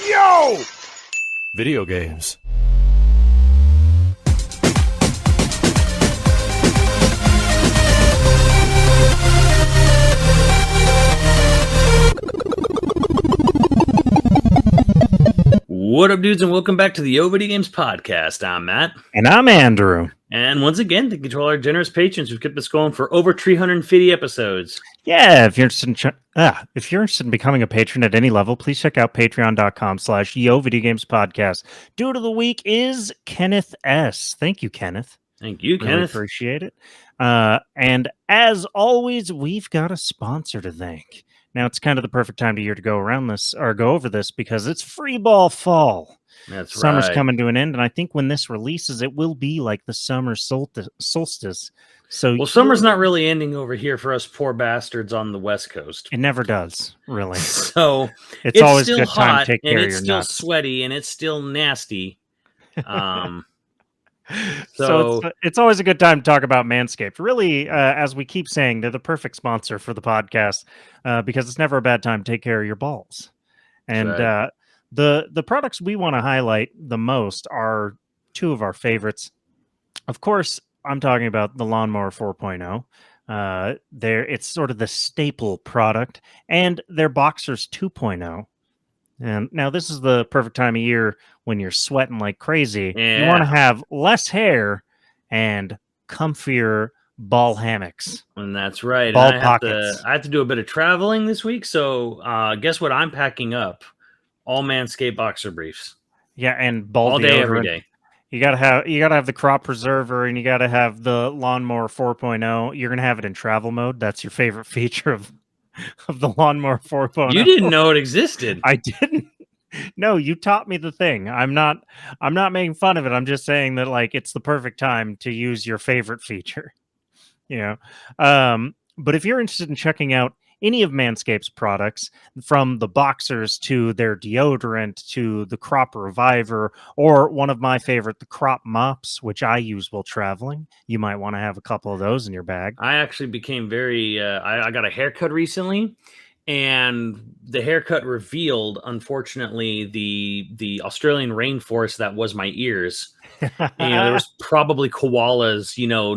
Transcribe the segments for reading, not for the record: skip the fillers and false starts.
Yo! Video games. What up, dudes, and welcome back to the YoVideogames podcast. I'm Matt. And I'm Andrew. And once again, thank you to all our generous patrons who've kept us going for over 350 episodes. Yeah, if you're interested in becoming a patron at any level, please check out patreon.com/YoVideogamespodcast. Dude of the week is Kenneth S. Thank you, Kenneth. Thank you, Really Kenneth. appreciate it. And as always, we've got a sponsor to thank. Now it's kind of the perfect time of year to go over this because it's free ball fall. That's Summer's right. coming to an end, and I think when this releases, it will be like the summer solstice. So, well, summer's not really ending over here for us poor bastards on the West Coast. It never does, really. So it's always still a good hot, time to take care and of it's your still nuts. sweaty, and it's still nasty. So it's always a good time to talk about Manscaped. Really, as we keep saying, they're the perfect sponsor for the podcast because it's never a bad time to take care of your balls. And right. The products we want to highlight the most are two of our favorites. Of course, I'm talking about the Lawnmower 4.0. It's sort of the staple product, and their Boxers 2.0. And now this is the perfect time of year when you're sweating like crazy. Yeah. You want to have less hair and comfier ball hammocks. And that's right. Ball and pockets. I have to do a bit of traveling this week, so guess what I'm packing up? All Manscaped boxer briefs. Yeah, and ball all deodorant. day, every day. You gotta have the crop preserver, and you gotta have the Lawnmower 4.0. You're gonna have it in travel mode. That's your favorite feature of the Lawnmower 4.0. You didn't know it existed. I didn't. No, you taught me the thing. I'm not making fun of it. I'm just saying that like it's the perfect time to use your favorite feature. You know. But if you're interested in checking out any of Manscaped's products, from the boxers to their deodorant to the crop reviver, or one of my favorite, the crop mops, which I use while traveling, you might want to have a couple of those in your bag. I actually became very I got a haircut recently, and the haircut revealed, unfortunately, the Australian rainforest that was my ears. There was probably koalas,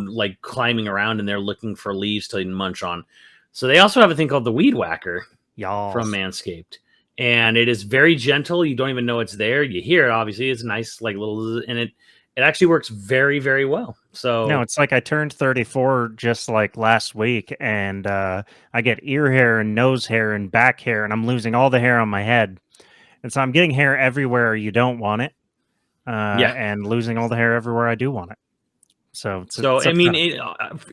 like climbing around in there looking for leaves to munch on. So they also have a thing called the Weed Whacker from Manscaped, and it is very gentle. You don't even know it's there. You hear it, obviously. It's nice, like little, and it actually works very, very well. So no, it's like I turned 34 just like last week, and I get ear hair and nose hair and back hair, and I'm losing all the hair on my head, and so I'm getting hair everywhere you don't want it, and losing all the hair everywhere I do want it. So I mean,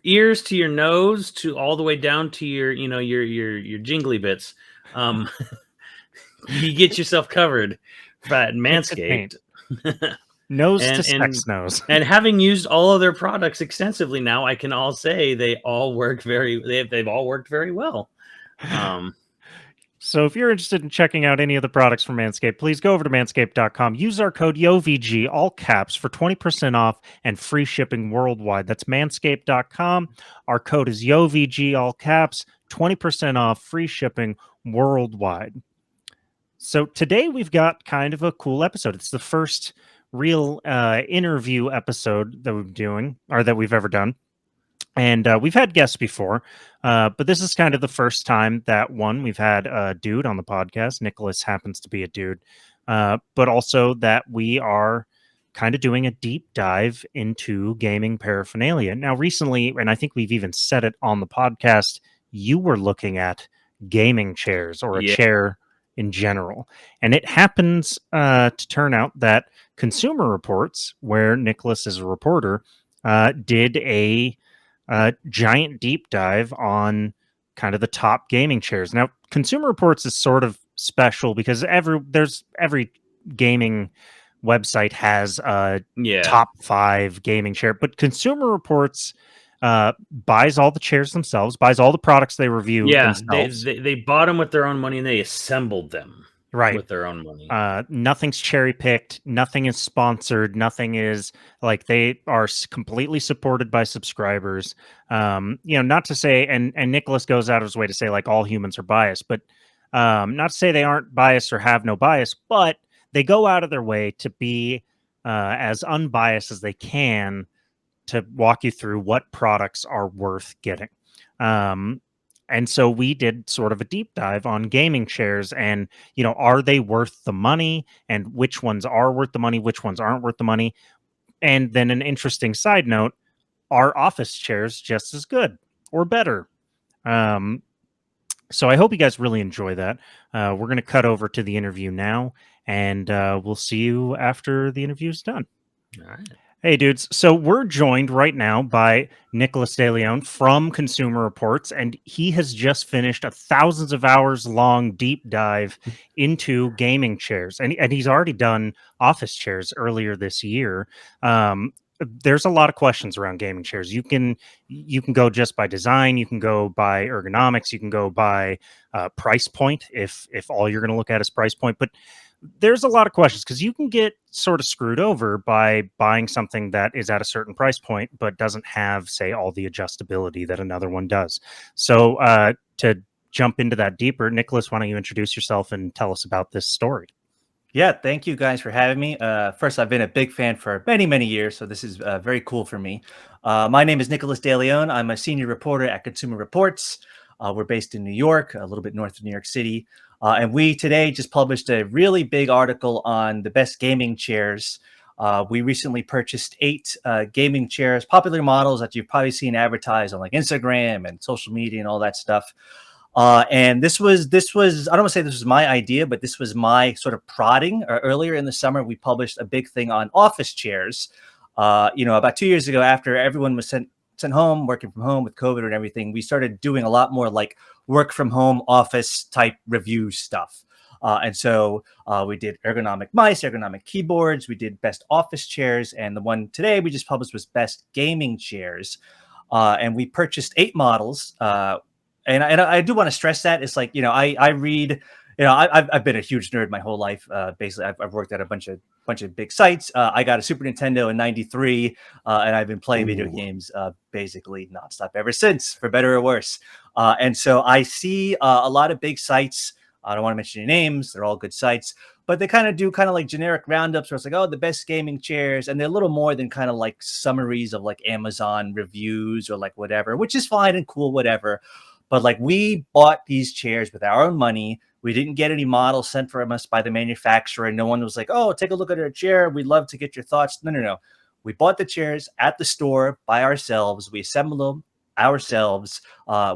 ears to your nose, to all the way down to your, your jingly bits. You get yourself covered at Manscaped. Nose to sex nose. And having used all of their products extensively now, I can all say they've all worked very well. So if you're interested in checking out any of the products from Manscaped, please go over to manscaped.com. Use our code YOVG, all caps, for 20% off and free shipping worldwide. That's manscaped.com. Our code is YOVG, all caps, 20% off, free shipping worldwide. So today we've got kind of a cool episode. It's the first real interview episode that we've ever done. And we've had guests before, but this is kind of the first time that we've had a dude on the podcast. Nicholas happens to be a dude, but also that we are kind of doing a deep dive into gaming paraphernalia. Now, recently, and I think we've even said it on the podcast, you were looking at gaming chairs or a chair in general. And it happens to turn out that Consumer Reports, where Nicholas is a reporter, did a giant deep dive on kind of the top gaming chairs. Now, Consumer Reports is sort of special because every gaming website has a top 5 gaming chair, but Consumer Reports buys all the chairs themselves, buys all the products they review themselves. They bought them with their own money and they assembled them with their own money. Nothing's cherry picked, nothing is sponsored, nothing is like, they are completely supported by subscribers. Not to say, and Nicholas goes out of his way to say like all humans are biased, but Not to say they aren't biased or have no bias, but they go out of their way to be as unbiased as they can to walk you through what products are worth getting. And so we did sort of a deep dive on gaming chairs and, are they worth the money, and which ones are worth the money, which ones aren't worth the money. And then an interesting side note, are office chairs just as good or better? So I hope you guys really enjoy that. We're going to cut over to the interview now, and we'll see you after the interview's done. All right. Hey, dudes. So we're joined right now by Nicholas De Leon from Consumer Reports, and he has just finished a thousands of hours long deep dive into gaming chairs. And he's already done office chairs earlier this year. There's a lot of questions around gaming chairs. You can go just by design, you can go by ergonomics, you can go by price point if all you're going to look at is price point. But there's a lot of questions because you can get sort of screwed over by buying something that is at a certain price point but doesn't have, say, all the adjustability that another one does. So to jump into that deeper, Nicholas, why don't you introduce yourself and tell us about this story? Yeah, thank you guys for having me. First, I've been a big fan for many, many years, so this is very cool for me. My name is Nicholas De Leon. I'm a senior reporter at Consumer Reports. We're based in New York, a little bit north of New York City. And we today just published a really big article on the best gaming chairs. We recently purchased 8 gaming chairs, popular models that you've probably seen advertised on like Instagram and social media and all that stuff. And this was, I don't want to say this was my idea, but this was my sort of prodding. Earlier in the summer, we published a big thing on office chairs. About 2 years ago, after everyone was sent home, working from home with COVID and everything, we started doing a lot more like work from home office type review stuff. And so we did ergonomic mice, ergonomic keyboards, we did best office chairs, and the one today we just published was best gaming chairs. And we purchased 8 models. And I do want to stress that it's like, I read, I've been a huge nerd my whole life. Basically, I've worked at a bunch of big sites. I got a Super Nintendo in '93, and I've been playing video games basically nonstop ever since, for better or worse. And so I see a lot of big sites. I don't want to mention any names. They're all good sites, but they kind of do like generic roundups where it's like, oh, the best gaming chairs. And they're a little more than kind of like summaries of like Amazon reviews or like whatever, which is fine and cool, whatever. But like we bought these chairs with our own money. We didn't get any models sent from us by the manufacturer. No one was like, oh, take a look at our chair. We'd love to get your thoughts. No. We bought the chairs at the store by ourselves. We assembled them ourselves.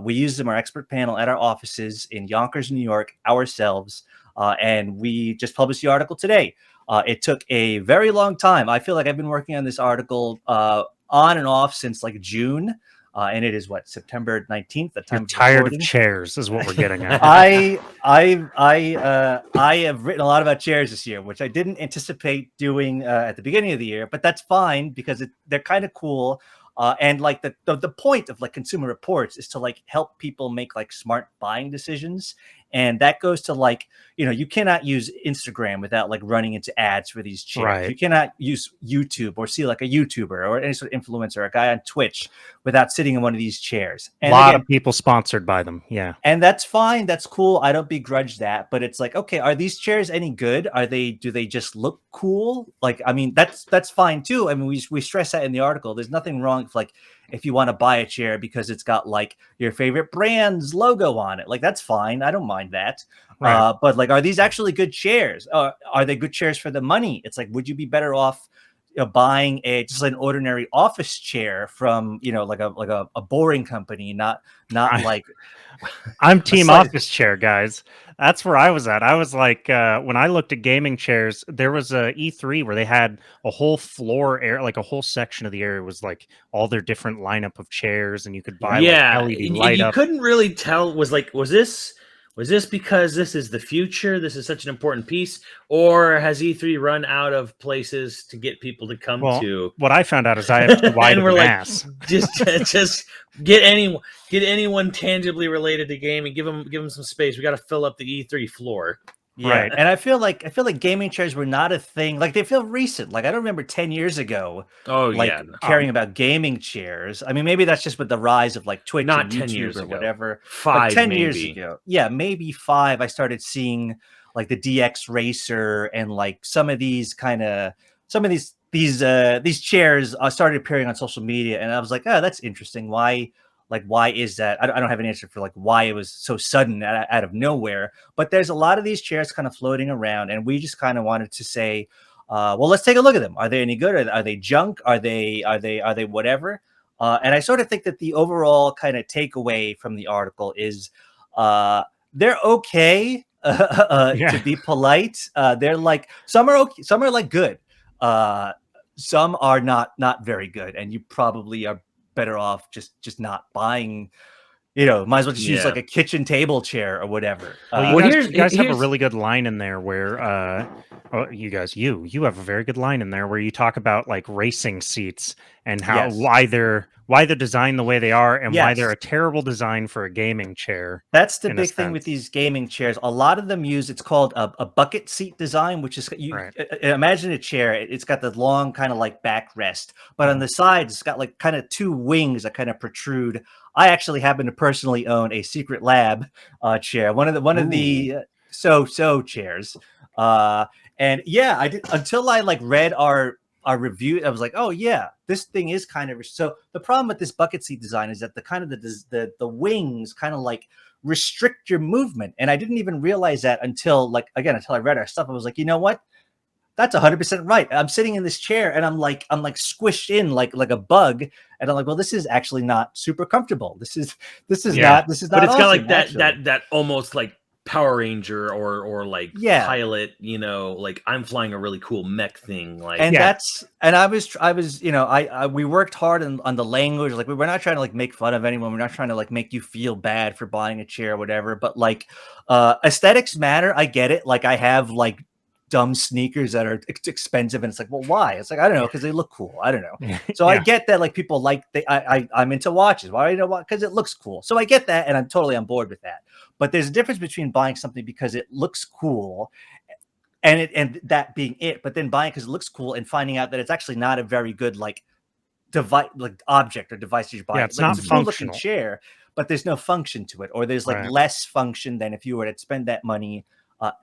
We used them, our expert panel, at our offices in Yonkers, New York, ourselves. And we just published the article today. It took a very long time. I feel like I've been working on this article on and off since like June. And it is September 19th. The time You're tired of chairs is what we're getting at. I have written a lot about chairs this year, which I didn't anticipate doing at the beginning of the year, but that's fine because they're kind of cool. And like the point of like Consumer Reports is to like help people make like smart buying decisions. And that goes to like, you cannot use Instagram without like running into ads for these chairs. Right. You cannot use YouTube or see like a YouTuber or any sort of influencer, a guy on Twitch without sitting in one of these chairs. And a lot of people sponsored by them. Yeah. And that's fine. That's cool. I don't begrudge that. But it's like, okay, are these chairs any good? Do they just look cool? Like, I mean, that's fine too. I mean, we stress that in the article. There's nothing wrong if you want to buy a chair because it's got like your favorite brand's logo on it. Like, that's fine. I don't mind that. Right. But like, are these actually good chairs? Are they good chairs for the money? It's like, would you be better off buying just an ordinary office chair from like a boring company, not like I'm team office chair, guys. That's where I was at. I was like, when I looked at gaming chairs, there was a E3 where they had a whole floor area, like a whole section of the area was like all their different lineup of chairs, and you could buy like LED light up. You couldn't really tell. Was this because this is the future? This is such an important piece, or has E3 run out of places to get people to come to? What I found out is I have to widen the mass. Just get anyone tangibly related to gaming. Give them some space. We got to fill up the E3 floor. Yeah, Right. and I feel like gaming chairs were not a thing. Like they feel recent. Like I don't remember 10 years ago, Oh like yeah, caring about gaming chairs. I mean, maybe that's just with the rise of like Twitch not and 10 YouTube years or ago. whatever. But 5 10 years maybe. ago, yeah, maybe 5. I started seeing like the DX Racer and like some of these these chairs started appearing on social media, and I was like, oh, that's interesting. Why is that? I don't have an answer for like why it was so sudden out of nowhere. But there's a lot of these chairs kind of floating around, and we just kind of wanted to say, well, let's take a look at them. Are they any good? Are they junk? Are they whatever? And I sort of think that the overall kind of takeaway from the article is they're okay. To be polite, they're like some are okay, some are like good. Some are not very good, and you probably are better off just not buying. Might as well just use like a kitchen table chair or whatever. Well, you guys have a here's really good line in there where you have a very good line in there where you talk about like racing seats and how Yes. why they're designed the way they are and why Yes. they're a terrible design for a gaming chair. That's the in a big thing with sense. these gaming chairs. A lot of them use it's called a bucket seat design, which is Right. Imagine a chair. It's got the long kind of like backrest, but on the sides it's got like kind of two wings that kind of protrude. I actually happen to personally own a Secret Lab chair, one of the so chairs. And yeah, I did until I like read our review. I was like, oh yeah, this thing is kind of so. The problem with this bucket seat design is that the kind of the wings kind of like restrict your movement, and I didn't even realize that until I read our stuff. I was like, you know what? That's 100% right. I'm sitting in this chair and I'm like squished in like a bug, and I'm like, well, this is actually not super comfortable. This is not. This is not. But it's got awesome, like that almost like Power Ranger or like pilot, like I'm flying a really cool mech thing. Like, and I was, we worked hard on the language. Like, we're not trying to like make fun of anyone. We're not trying to like make you feel bad for buying a chair or whatever. But like, aesthetics matter. I get it. Like, I have like dumb sneakers that are expensive, and it's like, well, why? It's like, I don't know, because they look cool. I don't know. So I get that like people like I'm into watches. Why? Because it looks cool. So I get that, and I'm totally on board with that. But there's a difference between buying something because it looks cool and that being it, but then buying because it looks cool and finding out that it's actually not a very good like device, like object or device that you're buying. Yeah, it's like, not it's a cool looking functional chair, but there's no function to it, or there's like less function than if you were to spend that money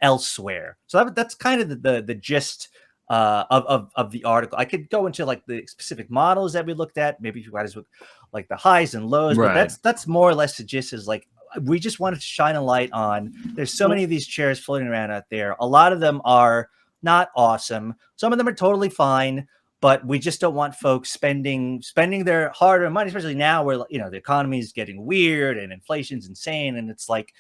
elsewhere. So that's kind of the gist of the article. I could go into like the specific models that we looked at. Maybe you guys look like the highs and lows, but that's more or less the gist. Is like, we just wanted to shine a light on. There's so many of these chairs floating around out there. A lot of them are not awesome. Some of them are totally fine, but we just don't want folks spending their hard-earned money, especially now where the economy is getting weird and inflation's insane. And it's like,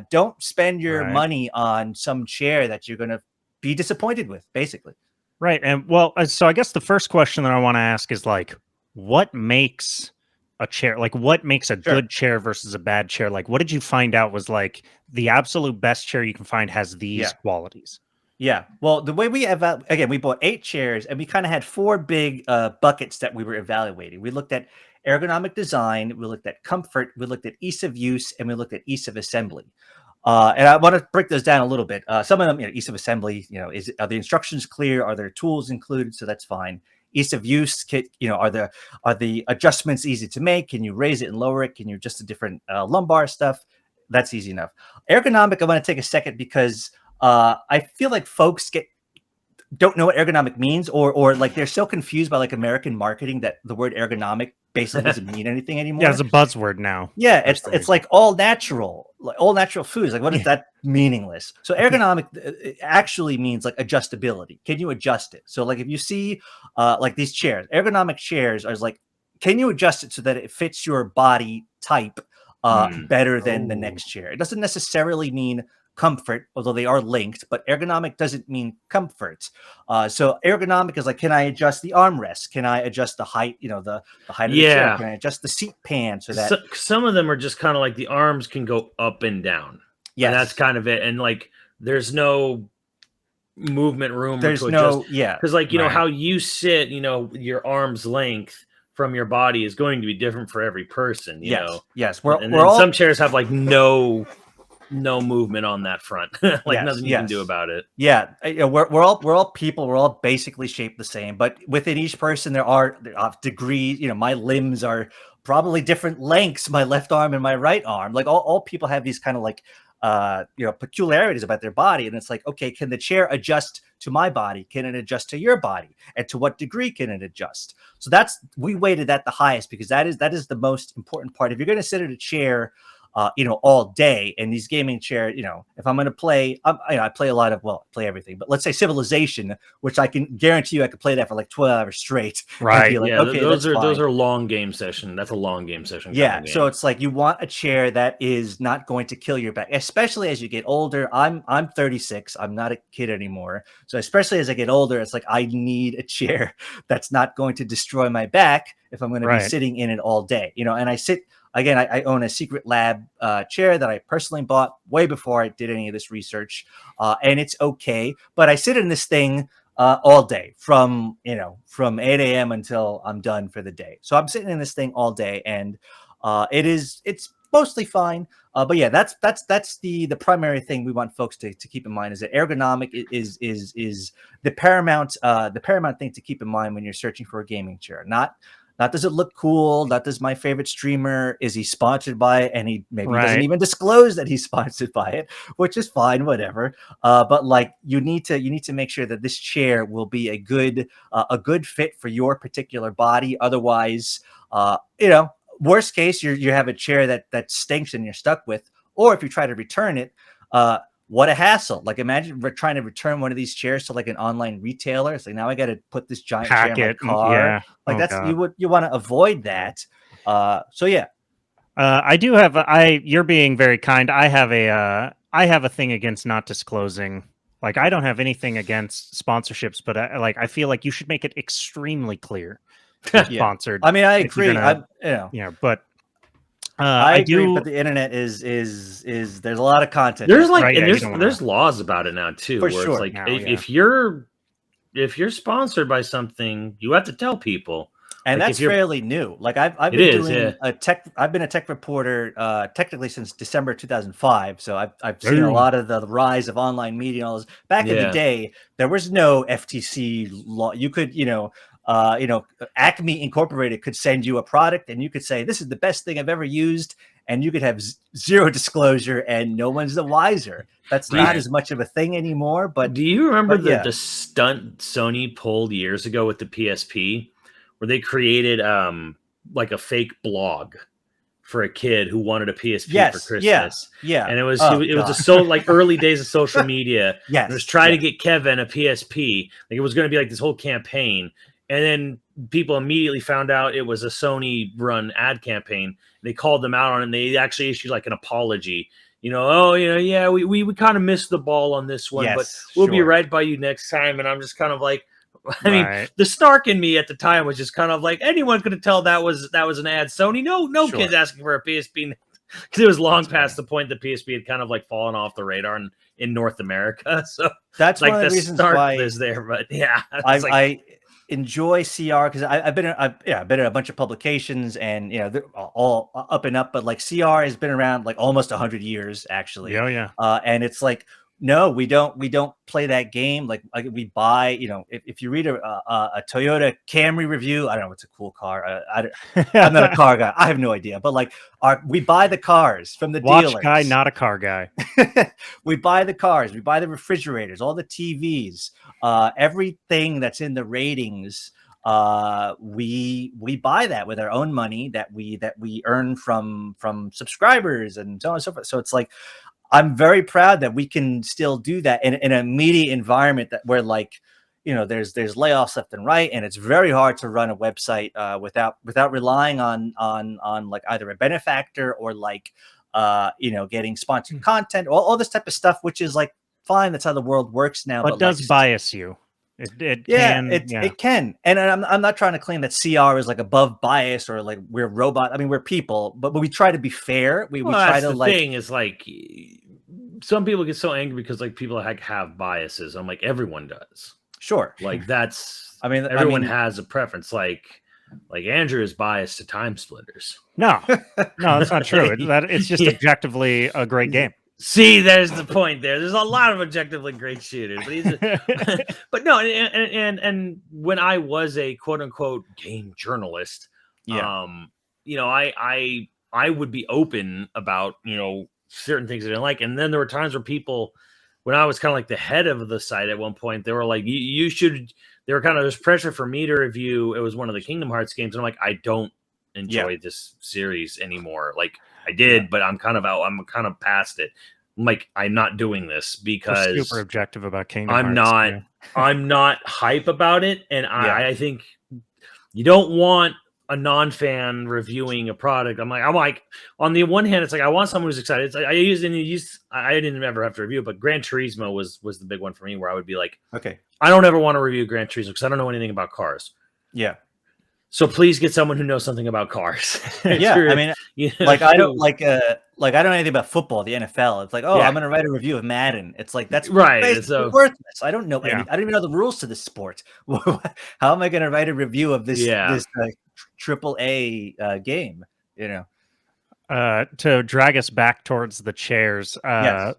don't spend your money on some chair that you're going to be disappointed with, basically. Right. And well, so I guess the first question that I want to ask is like, what makes a chair, like what makes a good chair versus a bad chair? Like, what did you find out was like the absolute best chair you can find has these qualities? Yeah. Well, the way we again, we bought 8 chairs and we kind of had 4 big buckets that we were evaluating. We looked at ergonomic design, we looked at comfort, we looked at ease of use, and we looked at ease of assembly. And I want to break those down a little bit. Some of them, ease of assembly, are the instructions clear? Are there tools included? So that's fine. Ease of use, are the adjustments easy to make? Can you raise it and lower it? Can you adjust the different lumbar stuff? That's easy enough. Ergonomic, I want to take a second because I feel like folks don't know what ergonomic means, or like they're so confused by like American marketing that the word ergonomic basically doesn't mean anything anymore. Yeah, it's a buzzword now. Yeah, it's like all natural foods. Like, what is that meaningless? So ergonomic actually means like adjustability. Can you adjust it? So like if you see like these chairs, ergonomic chairs are like, can you adjust it so that it fits your body type better than the next chair? It doesn't necessarily mean comfort, although they are linked, but ergonomic doesn't mean comfort. So ergonomic is like, can I adjust the armrest? Can I adjust the height, the height of the chair? Can I adjust the seat pan so that some of them are just kind of like the arms can go up and down. Yeah, that's kind of it. And like there's no movement room. There's no because like how you sit, your arm's length from your body is going to be different for every person. You know. Yes. We're all, some chairs have like no no movement on that front. Like Yes, nothing you can do about it. Yeah, you know, we're all people. We're all basically shaped the same, but within each person there are degrees. You know, my limbs are probably different lengths. My left arm and my right arm. Like all people have these kind of like you know, peculiarities about their body, and it's like, okay, can the chair adjust to my body? Can it adjust to your body? And to what degree can it adjust? So we weighted that the highest because that is the most important part. If you're going to sit in a chair, you know, all day, and these gaming chairs, you know, if I'm going to play, you know, I play a lot of, well, I play everything, but let's say Civilization, which I can guarantee you I could play that for like 12 hours straight. Right. Be like, Yeah, okay, those that's are fine. long game session. That's a long game session. Yeah, kind of so game. it's like you want a chair that is not going to kill your back, especially as you get older. I'm 36. I'm not a kid anymore. So especially as I get older, it's like I need a chair that's not going to destroy my back if I'm going to be Right. sitting in it all day. You know, and I sit again. I own a Secret Lab chair that I personally bought way before I did any of this research, and it's okay. But I sit in this thing all day from 8 a.m. until I'm done for the day. So I'm sitting in this thing all day, and it's mostly fine. But yeah, that's the primary thing we want folks to keep in mind is that ergonomic is the paramount thing to keep in mind when you're searching for a gaming chair. Not does it look cool? Not does my favorite streamer, is he sponsored by it? And he maybe doesn't Right. even disclose that he's sponsored by it, which is fine, whatever. But like you need to make sure that this chair will be a good fit for your particular body. Otherwise, you know, worst case, you have a chair that stinks and you're stuck with. Or if you try to return it, what a hassle. Like imagine we're trying to return one of these chairs to like an online retailer. It's like now I got to put this giant chair in my Packet. car. Yeah. Like Oh, that's God. you want to avoid that. So yeah. I do have. You're being very kind. I have a thing against not disclosing. Like, I don't have anything against sponsorships, but I feel like you should make it extremely clear you're Yeah. sponsored. I mean, I if you're agree. gonna, but I I agree, do. but the internet is there's a lot of content. There's out like, Right, and yeah, you don't wanna- there's laws about it now too, For where sure. it's like Now, if you're sponsored by something, you have to tell people. And Like, that's fairly new. Like I've It been is, doing yeah. I've been a tech reporter technically since December 2005. So I've seen a Ooh. lot of the rise of online media and all this. Back in the Yeah. day, there was no FTC law. You could, Acme Incorporated could send you a product and you could say, this is the best thing I've ever used. And you could have zero disclosure and no one's the wiser. That's not Right. as much of a thing anymore. But Do you remember yeah. the stunt Sony pulled years ago with the PSP, where they created like a fake blog for a kid who wanted a PSP for Christmas? Yeah. And it was Oh, it was God. just so like early days of social media. Yes. It was trying yeah. to get Kevin a PSP. Like it was going to be like this whole campaign, and then people immediately found out it was a Sony run ad campaign. They called them out on it, and they actually issued like an apology. Yeah, we kind of missed the ball on this one, but Yes, we'll be sure. right by you next time. And I'm just kind of like, I mean, Right. the Stark in me at the time was just kind of like, anyone could have tell that was an ad. Sony, no Sure. kid's asking for a PSP because it was long That's past right. the point the PSP had kind of like fallen off the radar in North America. So That's like one of the the reasons Stark why is there, but yeah, I enjoy CR because I've been in a bunch of publications and they're all up and up, but like CR has been around like almost 100 years actually. Yeah, yeah. And it's like, no, we don't play that game. Like we buy, if you read a Toyota Camry review, I don't know, it's a cool car. I'm not a car guy. I have no idea, but like we buy the cars from the Watch dealers. guy, not a car guy. We buy the cars, we buy the refrigerators, all the TVs, everything that's in the ratings. We buy that with our own money that we earn from subscribers and so on and so forth. So it's like, I'm very proud that we can still do that in a media environment that where like, there's layoffs left and right, and it's very hard to run a website without relying on like either a benefactor or like getting sponsored content, all this type of stuff, which is like fine. That's how the world works now. But does like, bias you. It yeah, can. it can. And I'm not trying to claim that CR is like above bias or like we're robot. I mean, we're people, but we try to be fair. We try that's to the like. thing is like some people get so angry because like people have biases. I'm like, everyone does. Sure. Like that's. Everyone has a preference. Like Andrew is biased to Time Splitters. No, that's not true. It's just objectively a great game. See, there's the point. There's a lot of objectively great shooters, but but no, and when I was a quote unquote game journalist, Yeah. you know, I would be open about certain things I didn't like, and then there were times where people, when I was kind of like the head of the site at one point, they were like, you should. They were kind of, there's pressure for me to review. It was one of the Kingdom Hearts games, and I'm like, I don't enjoy this series anymore. Like I did, but I'm kind of out. I'm kind of past it. I'm like, I'm not doing this We're because super objective about Kingdom I'm Hearts. not. Yeah. I'm not hype about it, and Yeah. I think you don't want a non-fan reviewing a product. I'm like, on the one hand, it's like I want someone who's excited. It's like I didn't ever have to review it, but Gran Turismo was the big one for me, where I would be like, Okay. I don't ever want to review Gran Turismo because I don't know anything about cars. Yeah. So please get someone who knows something about cars. Yeah. I mean, like I don't I don't know anything about football, the NFL. It's like, oh, Yeah. I'm gonna write a review of Madden. It's like that's right. basically So worthless. I don't know Yeah. I don't even know the rules to this sport. How am I gonna write a review of this triple A game? You know. To drag us back towards the chairs, Yes.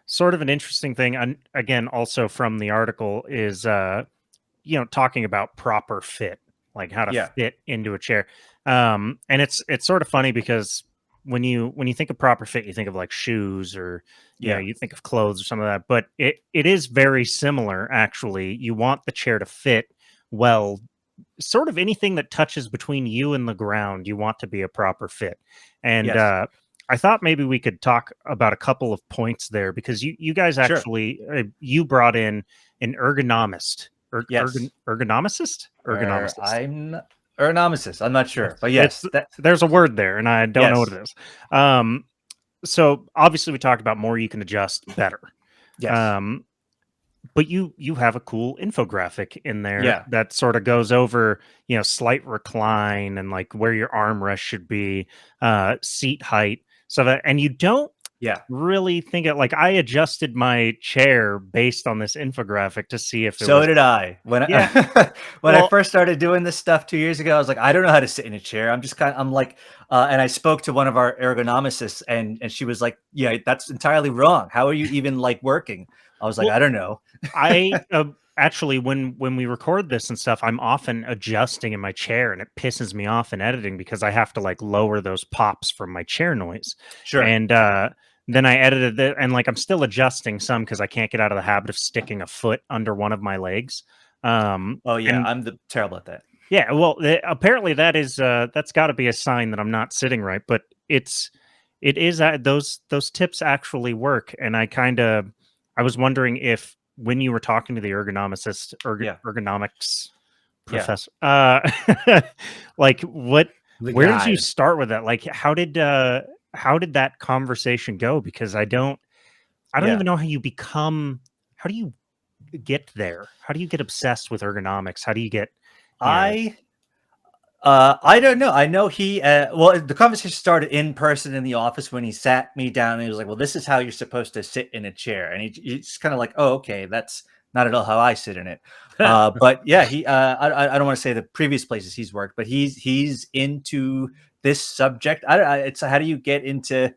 sort of an interesting thing, and again, also from the article, is talking about proper fit, like how to Yeah. fit into a chair. And it's sort of funny because when you think of proper fit, you think of like shoes or you think of clothes or some of that, but it is very similar actually. You want the chair to fit well. Sort of anything that touches between you and the ground, you want to be a proper fit. And Yes. I thought maybe we could talk about a couple of points there, because you guys Sure. actually you brought in an ergonomist. Yes. Ergonomicist? Ergonomicist. I'm ergonomicist. I'm not sure, but yes, there's a word there, and I don't know what it is. So obviously we talked about more you can adjust, better. yes. But you have a cool infographic in there Yeah. that sort of goes over, slight recline and like where your armrest should be, seat height, so that, and you don't Yeah. really think it, like I adjusted my chair based on this infographic to see if it So was. did I. When I first started doing this stuff 2 years ago, I was like, I don't know how to sit in a chair. I'm like, and I spoke to one of our ergonomicists, and she was like, yeah, that's entirely wrong. How are you even like working? I was like, Well, I don't know. I actually, when we record this and stuff, I'm often adjusting in my chair, and it pisses me off in editing because I have to like lower those pops from my chair noise. Sure. And then I edited it, and like I'm still adjusting some because I can't get out of the habit of sticking a foot under one of my legs. Oh yeah, and I'm terrible at that. yeah, well, apparently that is that's got to be a sign that I'm not sitting right. But it is those tips actually work, and I was wondering if when you were talking to the ergonomicist, ergonomics professor, like where did you start with that? Like how did that conversation go? Because I don't even know how you how do you get there? How do you get obsessed with ergonomics? How do you get I don't know. I know he well, the conversation started in person in the office when he sat me down and he was like, well, this is how you're supposed to sit in a chair. And he's kind of like, oh, okay, that's not at all how I sit in it. But yeah, he I don't want to say the previous places he's worked, but he's into this subject. It's how do you get into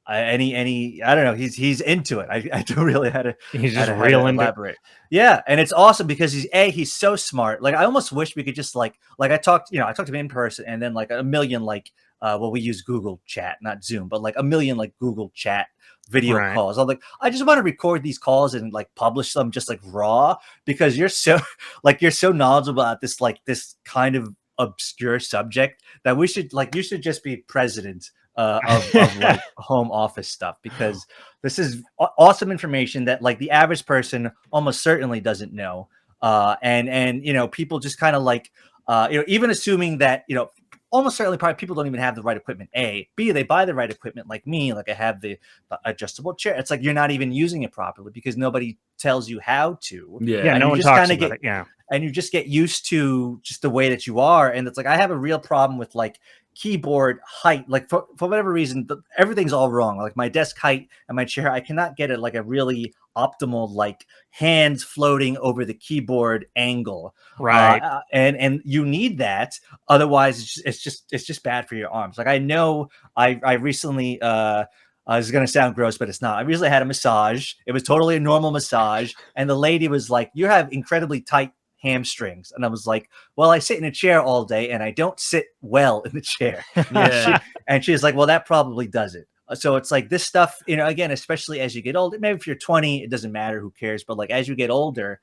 any I don't know, he's into it. I don't really how to he's just how real to into elaborate. Yeah, and it's awesome because he's so smart. Like I almost wish we could just like I talked to him in person, and then like a million well, we use Google Chat, not Zoom, but like a million like Google Chat video calls. I'm like, I just want to record these calls and like publish them just like raw, because you're so you're so knowledgeable at this kind of obscure subject that you should just be president of like home office stuff, because this is awesome information that like the average person almost certainly doesn't know. And people just kind of like even assuming that almost certainly probably people don't even have the right equipment. A, B, they buy the right equipment like me, like I have the adjustable chair. It's like you're not even using it properly because nobody tells you how to. Yeah, and no one talks about it. Yeah, and you just get used to just the way that you are. And it's like I have a real problem with like keyboard height, like for whatever reason everything's all wrong. Like my desk height and my chair, I cannot get it like a really optimal like hands floating over the keyboard angle, right? And you need that, otherwise it's just bad for your arms. Like I know I recently This is going to sound gross, but it's not. I recently had a massage. It was totally a normal massage. And the lady was like, you have incredibly tight hamstrings. And I was like, well, I sit in a chair all day and I don't sit well in the chair. Yeah. And she's like, well, that probably does it. So it's like this stuff, again, especially as you get older, maybe if you're 20, it doesn't matter, who cares? But like as you get older,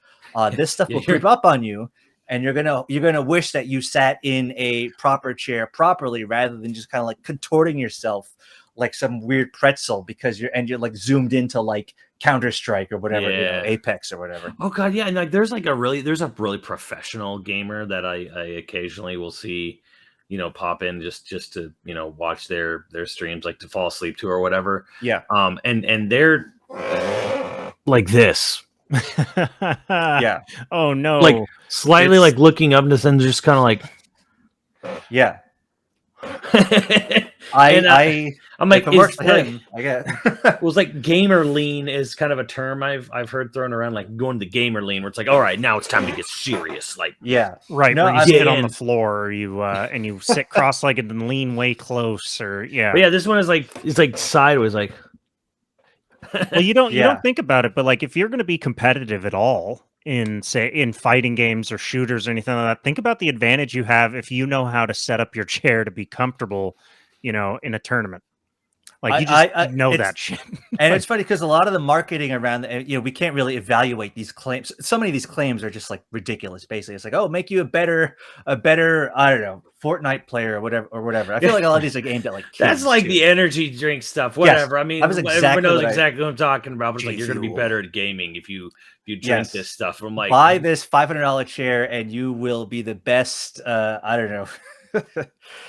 this stuff will creep up on you. And you're gonna wish that you sat in a proper chair properly rather than just kind of like contorting yourself like some weird pretzel because you're like zoomed into like Counter-Strike or whatever, Apex or whatever. Oh god, yeah, and like there's a really professional gamer that I occasionally will see, pop in just to watch their streams, like to fall asleep to or whatever. Yeah. And they're like this. Yeah. Oh no. Like slightly like looking up and just kind of like. Yeah. I'm like, it works for him, I guess. It was like gamer lean is kind of a term I've heard thrown around, like going to gamer lean, where it's like, all right, now it's time to get serious. Like, yeah, right. No, where you sit on the floor, or you and you sit cross-legged and lean way close, or But yeah, this one is like it's like sideways, like. Well, you don't think about it, but like if you're going to be competitive at all in fighting games or shooters or anything like that, think about the advantage you have if you know how to set up your chair to be comfortable, in a tournament. Like you just know that shit. And it's funny because a lot of the marketing around, we can't really evaluate these claims. So many of these claims are just like ridiculous. Basically, it's like, oh, make you a better, I don't know, Fortnite player or whatever. I feel like a lot of these are aimed at like kids that's like too. the energy drink stuff. Whatever. Yes, I mean, everyone knows exactly what I'm talking about. But it's like you're going to be Fuel. better at gaming if you drink this stuff. I'm like, buy this $500 chair and you will be the best. I don't know,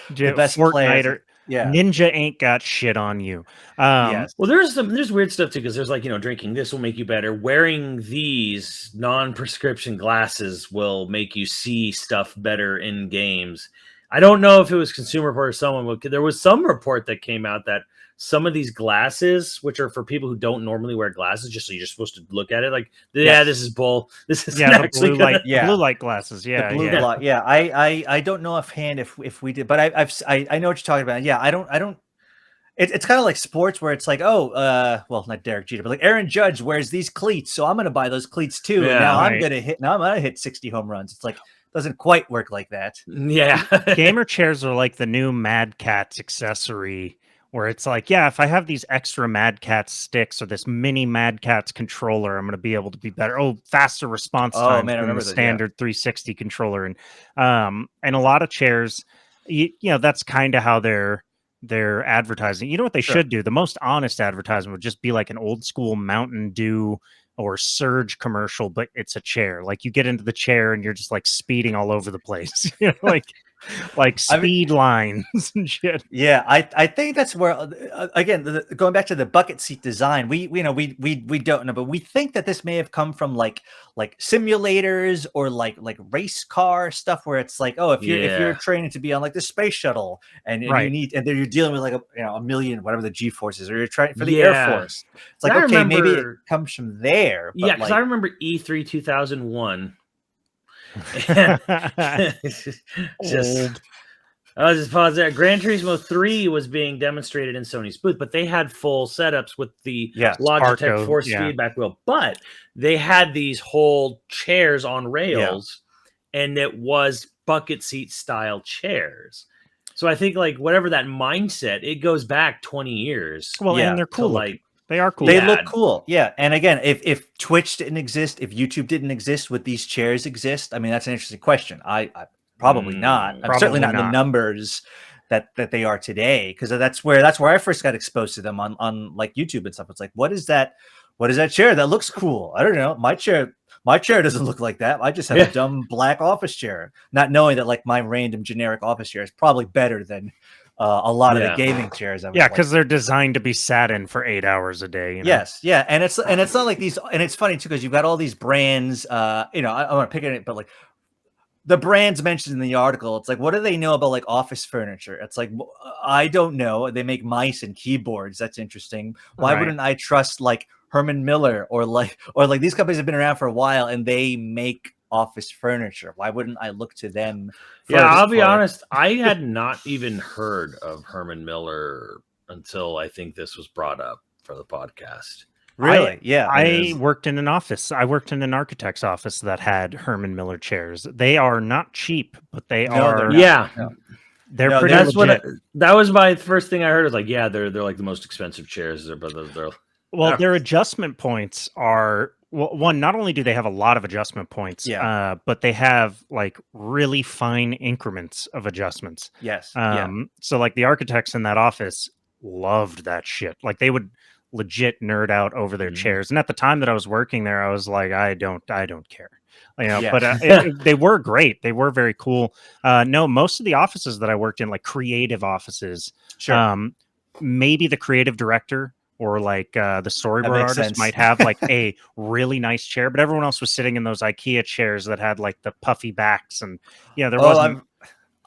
the best Fortnite player. Yeah, Ninja ain't got shit on you. Yes. Well, there's weird stuff too, because there's like, drinking this will make you better. Wearing these non-prescription glasses will make you see stuff better in games. I don't know if it was Consumer Report or someone, but there was some report that came out that some of these glasses, which are for people who don't normally wear glasses, just so you're supposed to look at it like, this is bull. This is the blue light, blue light glasses. Yeah, the blue light. Yeah, I don't know offhand if we did, but I know what you're talking about. Yeah, I don't. It's kind of like sports where it's like, well, not Derek Jeter, but like Aaron Judge wears these cleats, so I'm going to buy those cleats too. Yeah, and now I'm going to hit 60 home runs. It's like doesn't quite work like that. Yeah, gamer chairs are like the new Mad Catz accessory. Where it's like, if I have these extra Mad Catz sticks or this mini Mad Catz controller, I'm going to be able to be better. Oh, faster response time than the standard 360 controller, and a lot of chairs, that's kind of how they're advertising. You know what they should do? The most honest advertisement would just be like an old school Mountain Dew or Surge commercial, but it's a chair. Like you get into the chair and you're just like speeding all over the place, like speed lines and shit. Yeah, I think that's where again going back to the bucket seat design, we don't know, but we think that this may have come from like simulators or like race car stuff where it's like, oh, if you're training to be on like the space shuttle and you need, and then you're dealing with like a million whatever the G forces, or you're trying for the Air Force. It's like, okay, maybe it comes from there. But because I remember E3 2001. I'll just pause there. Gran Turismo 3 was being demonstrated in Sony's booth, but they had full setups with the Logitech force feedback wheel. But they had these whole chairs on rails, and it was bucket seat style chairs. So I think like whatever that mindset, it goes back 20 years. Well, and they're cool. They are cool. They look cool. Yeah. And again, if Twitch didn't exist, if YouTube didn't exist, would these chairs exist? I mean, that's an interesting question. I probably not. I'm certainly not in the numbers that they are today, because that's where I first got exposed to them on like YouTube and stuff. It's like, what is that chair that looks cool? I don't know. My chair doesn't look like that. I just have a dumb black office chair, not knowing that like my random generic office chair is probably better than a lot of the gaming chairs. Because they're designed to be sat in for 8 hours a day. Yes, yeah, and it's not like these, and it's funny too because you've got all these brands. I want to pick on it, but like the brands mentioned in the article, it's like, what do they know about like office furniture? It's like, I don't know. They make mice and keyboards. That's interesting. Why wouldn't I trust like Herman Miller or like these companies have been around for a while and they make office furniture? Why wouldn't I look to them? I'll be honest. I had not even heard of Herman Miller until I think this was brought up for the podcast. Really? Yeah. it I is. worked in an office. I worked in an architect's office that had Herman Miller chairs. They are not cheap, but they No, they're are. not. Yeah, No. They're No, pretty that's legit. that was my first thing I heard. Was like, yeah, they're like the most expensive chairs. But they're Well, their adjustment points are one. Not only do they have a lot of adjustment points, Yeah. but they have like really fine increments of adjustments. Yes. Yeah. So like the architects in that office loved that shit. Like they would legit nerd out over their Mhm. chairs. And at the time that I was working there, I was like, I don't care. You know, Yeah. but they were great. They were very cool. No, most of the offices that I worked in, like creative offices, Sure. maybe the creative director or like the storyboard makes artist sense. might have like a really nice chair, but everyone else was sitting in those IKEA chairs that had like the puffy backs, and there wasn't.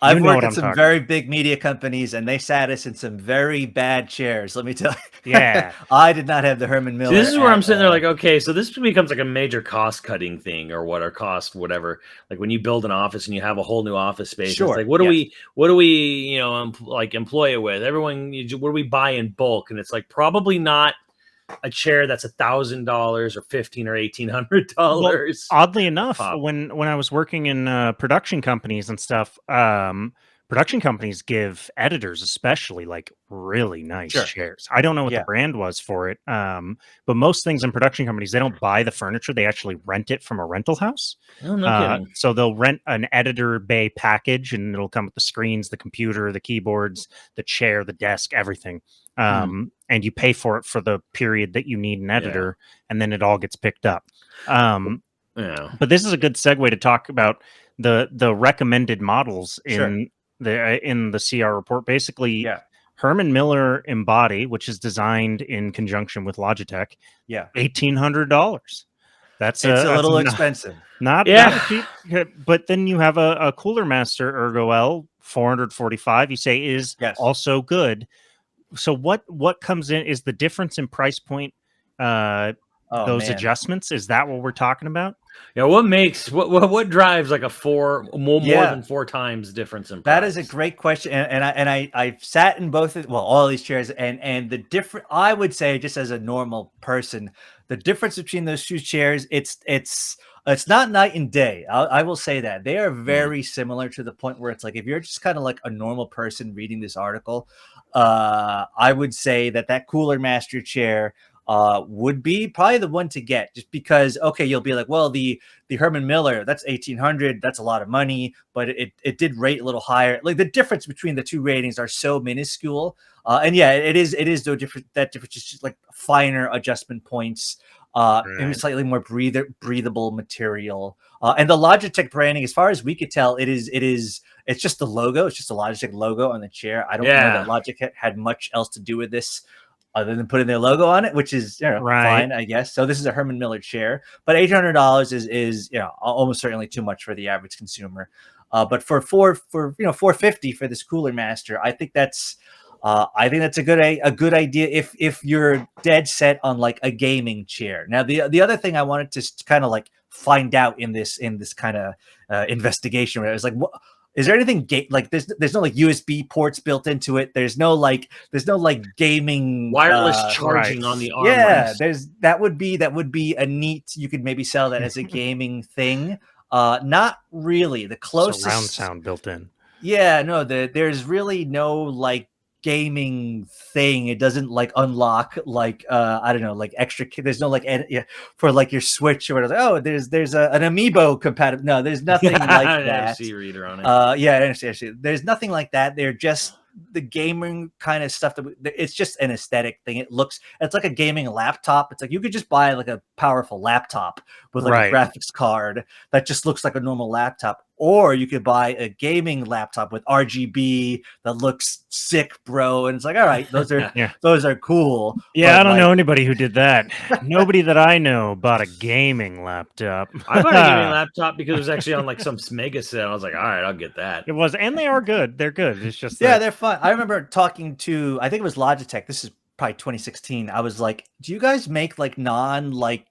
I've know worked what at I'm some talking very big media companies, and they sat us in some very bad chairs. Let me tell you. Yeah. I did not have the Herman Miller. See, this is where I'm at, sitting there like, okay, so this becomes like a major cost cutting thing or what, or cost whatever. Like when you build an office and you have a whole new office space, Sure, it's like what do yes. we like employ it with? Everyone, what do we buy in bulk? And it's like probably not a chair that's $1,000 or $1,500 or $1,800. Oddly enough, pop. when I was working in production companies and stuff, production companies give editors especially like really nice Sure. chairs. I don't know what Yeah. the brand was for it, but most things in production companies, they don't buy the furniture; they actually rent it from a rental house. Oh, no kidding. So they'll rent an editor bay package, and it'll come with the screens, the computer, the keyboards, the chair, the desk, everything. And you pay for it for the period that you need an editor, and then it all gets picked up. Yeah. But this is a good segue to talk about the recommended models Sure. in the CR report. Basically, Yeah. Herman Miller Embody, which is designed in conjunction with Logitech, Yeah. $1,800. That's It's a that's little expensive. not Yeah. cheap. But then you have a Cooler Master Ergo L 445. You say is Yes. also good. So what comes in is the difference in price point. Oh, Those man. adjustments, is that what we're talking about? Yeah, what drives like a more Yeah. than 4 times difference in price? That is a great question, and I've sat in both all these chairs, and the different. I would say, just as a normal person, the difference between those two chairs, it's not night and day. I will say that they are very similar to the point where it's like if you're just kind of like a normal person reading this article, I would say that Cooler Master chair would be probably the one to get, just because you'll be like, well, the Herman Miller, that's 1,800, that's a lot of money, but it did rate a little higher. Like the difference between the two ratings are so minuscule, and yeah, it is no different. That difference is just like finer adjustment points, maybe slightly more breathable material, and the Logitech branding, as far as we could tell, it's just the logo. It's just a Logitech logo on the chair. I don't know that Logitech had much else to do with this other than putting their logo on it, which is fine, I guess. So this is a Herman Miller chair, but $800 is almost certainly too much for the average consumer. But for $450 for this Cooler Master, I think that's a good idea if you're dead set on like a gaming chair. Now the other thing I wanted to kind of like find out in this kind of investigation, where it was like, what is there anything like there's no like USB ports built into it. There's no like gaming wireless charging on the armrest. Yeah, that would be a neat, you could maybe sell that as a gaming thing. Not really. The closest surround sound built in. Yeah, no, there's really no like gaming thing. It doesn't like unlock like I don't know, like extra. There's no like for like your Switch or whatever. Oh, there's an Amiibo compatible. No, there's nothing like that. NFC reader on it. Yeah, I understand. There's nothing like that. They're just the gaming kind of stuff it's just an aesthetic thing. It's like a gaming laptop. It's like you could just buy like a powerful laptop with like a graphics card that just looks like a normal laptop, or you could buy a gaming laptop with RGB that looks sick, bro. And it's like, all right, those are those are cool. Yeah, I don't know anybody who did that. Nobody that I know bought a gaming laptop. I bought a gaming laptop because it was actually on like some mega sale. I was like, all right, I'll get that. It was, and they are good. They're good. It's just they're fun. I remember talking to, I think it was Logitech. This is probably 2016. I was like, do you guys make like non like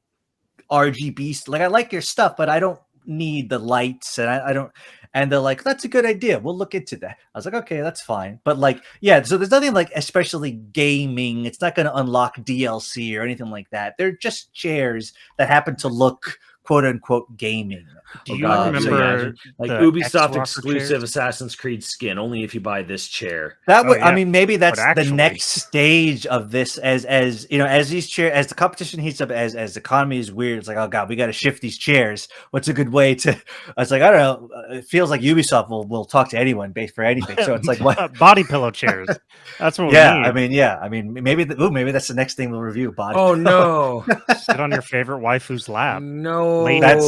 RGB? Like, I like your stuff, but I don't need the lights, and I don't. And they're like, that's a good idea. We'll look into that. I was like, okay, that's fine. But like, yeah, so there's nothing like especially gaming. It's not going to unlock DLC or anything like that. They're just chairs that happen to look quote unquote gaming. Do Oh you God, so, remember like the Ubisoft X-Rocker exclusive chairs? Assassin's Creed skin only if you buy this chair. That Oh, would, I yeah. mean, maybe that's the actually- next stage of this. As you know, as these chairs, as the competition heats up, as the economy is weird, it's like, oh God, we got to shift these chairs. What's a good way to? I was like, I don't know. It feels like Ubisoft will talk to anyone based for anything. So it's like, what? Body pillow chairs. That's what Yeah, we need. I mean, maybe maybe that's the next thing we'll review. Body. Oh no, Sit on your favorite waifu's lap. no, Lady That's-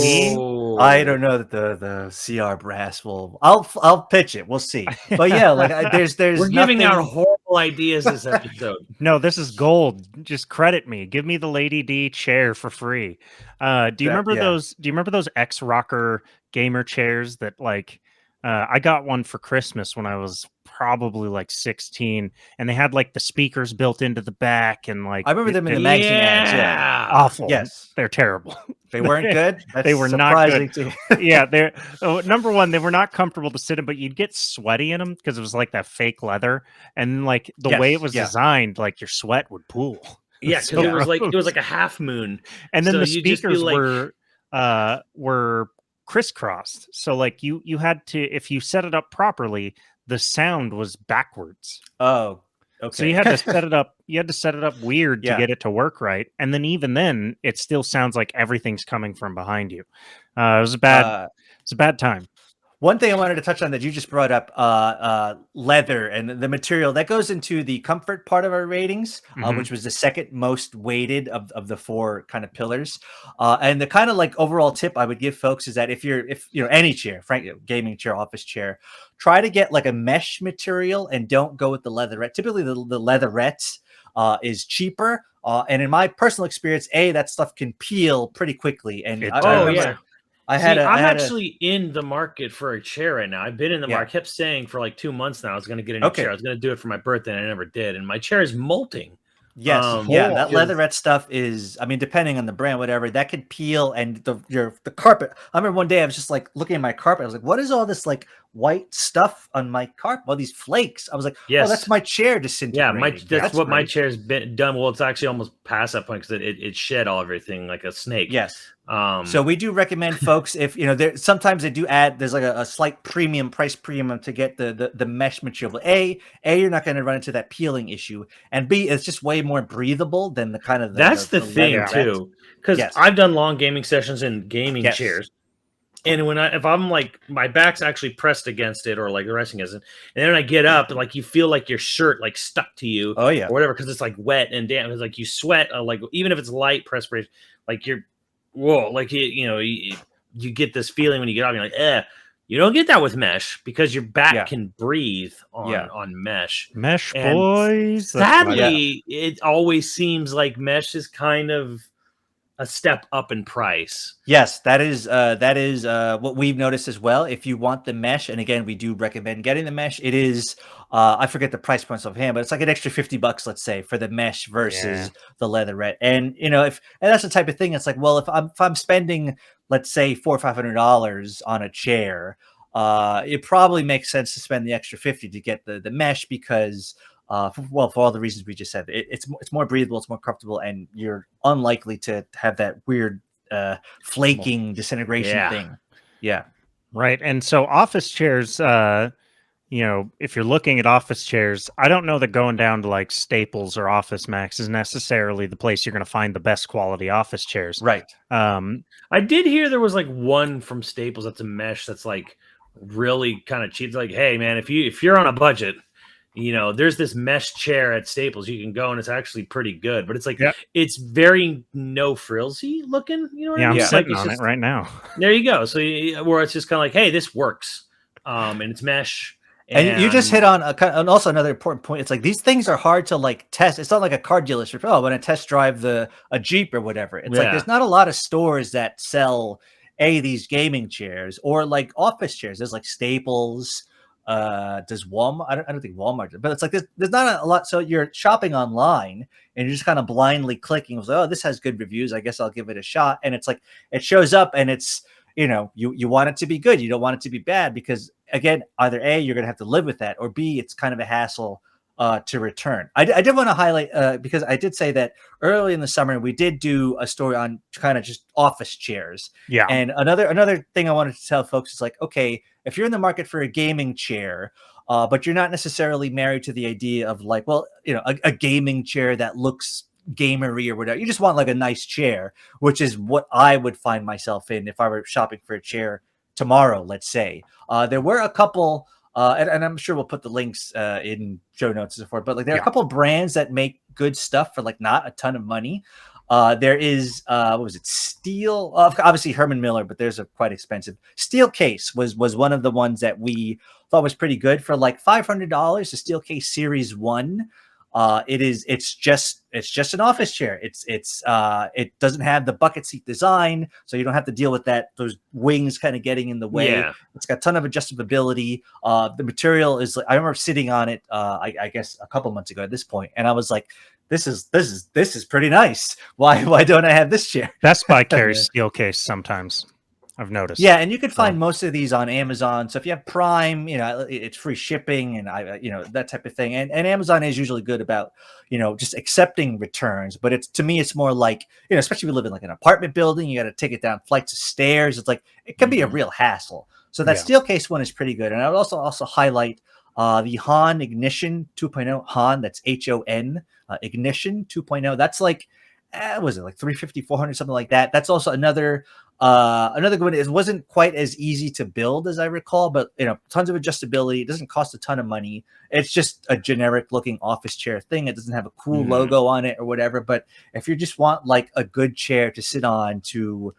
I don't know that the CR brass will. I'll pitch it. We'll see. But yeah, like there's We're giving out nothing- horrible ideas this episode. No, this is gold. Just credit me. Give me the Lady D chair for free. Do you That- remember yeah. those? Do you remember those X-Rocker gamer chairs that like? I got one for Christmas when I was probably like 16, and they had like the speakers built into the back, and like I remember them in the magazine ads. Yeah. awful. Yes. They're terrible. They weren't good. That's They were not surprising good. to- Yeah, they're number one, they were not comfortable to sit in, but you'd get sweaty in them because it was like that fake leather, and like the way it Yes, was yeah. designed, like your sweat would pool. Yeah, because So it was gross. like a half moon. And then so the you'd just be speakers like- were crisscrossed, so like you had to, if you set it up properly, the sound was backwards. Oh, okay. So you had to set it up. You had to set it up weird to Yeah. get it to work right, and then even then, it still sounds like everything's coming from behind you. It was a bad. It's a bad time. One thing I wanted to touch on that you just brought up, leather and the material that goes into the comfort part of our ratings, Mhm. which was the second most weighted of the four kind of pillars. And the kind of like overall tip I would give folks is that if you know any chair, frankly, gaming chair, office chair, try to get like a mesh material and don't go with the leatherette. Typically, the leatherette is cheaper. And in my personal experience, that stuff can peel pretty quickly. And It I does. remember yeah. I'm actually in the market for a chair right now. I've been in the market. I kept saying for like 2 months now I was going to get a new chair. I was going to do it for my birthday, and I never did. And my chair is molting. Yes, yeah, that Cool. leatherette stuff is, I mean, depending on the brand, whatever, that could peel. And the carpet. I remember one day I was just like looking at my carpet. I was like, what is all this like white stuff on my carpet? All these flakes. I was like, Yes. oh, that's my chair disintegrating. Yeah, that's what my great. chair's been done. Well, it's actually almost past that point because it shed all everything like a snake. Yes. So So we do recommend folks, if you know, there sometimes they do add, there's like a slight price premium to get the mesh material. But A, you're not going to run into that peeling issue, and B, it's just way more breathable than the kind of that's the thing leatherette. too, because Yes. I've done long gaming sessions in gaming Yes. chairs, and if I'm like my back's actually pressed against it or like resting against it, and then I get up and like you feel like your shirt like stuck to you, Oh yeah, or whatever, because it's like wet and damp. It's like you sweat, like even if it's light perspiration, like you're like you get this feeling when you get up. You're like, you don't get that with mesh because your back Yeah. can breathe on Yeah. mesh. Mesh And boys. That's what I- Sadly, it always seems like mesh is kind of a step up in price. yes, that is what we've noticed as well. If you want the mesh, and again, we do recommend getting the mesh. It is I forget the price points offhand, but it's like an extra $50, let's say, for the mesh versus the leatherette. And you know, and that's the type of thing. It's like, well, if I'm spending, let's say, $400 or $500 on a chair, it probably makes sense to spend the extra 50 to get the mesh because for all the reasons we just said, it's more breathable, it's more comfortable, and you're unlikely to have that weird flaking disintegration thing. Yeah. Right. And so office chairs, if you're looking at office chairs, I don't know that going down to like Staples or Office Max is necessarily the place you're going to find the best quality office chairs. Right. I did hear there was like one from Staples that's a mesh that's like really kind of cheap. It's like, hey man, if you're on a budget, there's this mesh chair at Staples you can go, and it's actually pretty good. But it's like it's very no frillsy looking. You know what I I'm mean? sitting Like, on it right now. There you go. So where it's just kind of like, hey, this works, and it's mesh. And you just hit on and also another important point. It's like these things are hard to like test. It's not like a car dealership. Oh, when I test drive a Jeep or whatever. It's like there's not a lot of stores that sell these gaming chairs or like office chairs. There's like Staples. Does Walmart? I don't think Walmart, but it's like there's not a lot. So you're shopping online and you're just kind of blindly clicking. It was like, oh, this has good reviews. I guess I'll give it a shot. And it's like it shows up and it's you want it to be good. You don't want it to be bad because, again, either A, you're going to have to live with that, or B, it's kind of a hassle to return. I did want to highlight because I did say that early in the summer we did do a story on kind of just office chairs. Yeah. And another thing I wanted to tell folks is like, okay, if you're in the market for a gaming chair, but you're not necessarily married to the idea of like, well, a gaming chair that looks gamery or whatever. You just want like a nice chair, which is what I would find myself in if I were shopping for a chair tomorrow, let's say. There were a couple. And I'm sure we'll put the links in show notes and so forth. But like there are a couple brands that make good stuff for like not a ton of money. There is what was it? Steel, obviously Herman Miller, but there's a quite expensive. Steelcase was one of the ones that we thought was pretty good for like $500. The Steelcase Series 1. It's just an office chair. It doesn't have the bucket seat design, so you don't have to deal with those wings kind of getting in the way. Yeah. It's got a ton of adjustability. The material is like, I remember sitting on it I guess a couple months ago at this point, and I was like, this is pretty nice. Why don't I have this chair? Best Buy carries Steelcase sometimes, I've noticed. Yeah, and you can find most of these on Amazon. So if you have Prime, it's free shipping and that type of thing. And Amazon is usually good about, just accepting returns. But to me, it's more like, especially if you live in like an apartment building, you got to take it down flights of stairs. It's like, it can be a real hassle. So that Steelcase one is pretty good. And I would also highlight the Han Ignition 2.0. Han, that's HON, Ignition 2.0. That's like, was it like 350, 400, something like that? That's also another good one. It wasn't quite as easy to build as I recall, but tons of adjustability. It doesn't cost a ton of money. It's just a generic looking office chair thing. It doesn't have a cool logo on it or whatever. But if you just want like a good chair to sit on to,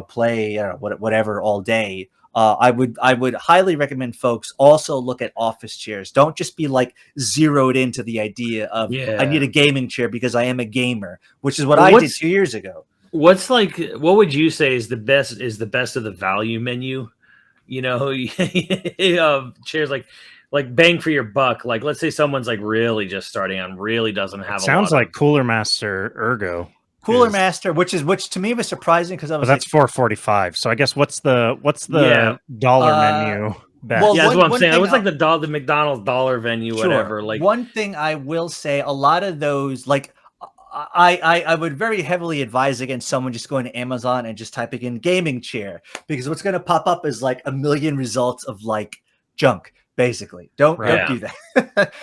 play whatever all day, I would highly recommend folks also look at office chairs. Don't just be like zeroed into the idea of I need a gaming chair because I am a gamer, which is what I did 2 years ago. What would you say is the best of the value menu? Chairs like bang for your buck. Like let's say someone's like really just starting on, really doesn't have. Sounds like Cooler Master Ergo. Cooler Master, which to me was surprising because I was. But that's $445. So I guess what's the dollar menu? Well, that's what I'm saying. It was like the McDonald's dollar menu, whatever. Like one thing I will say, a lot of those like. I would very heavily advise against someone just going to Amazon and just typing in gaming chair, because what's going to pop up is like a million results of like junk. Basically, don't do that.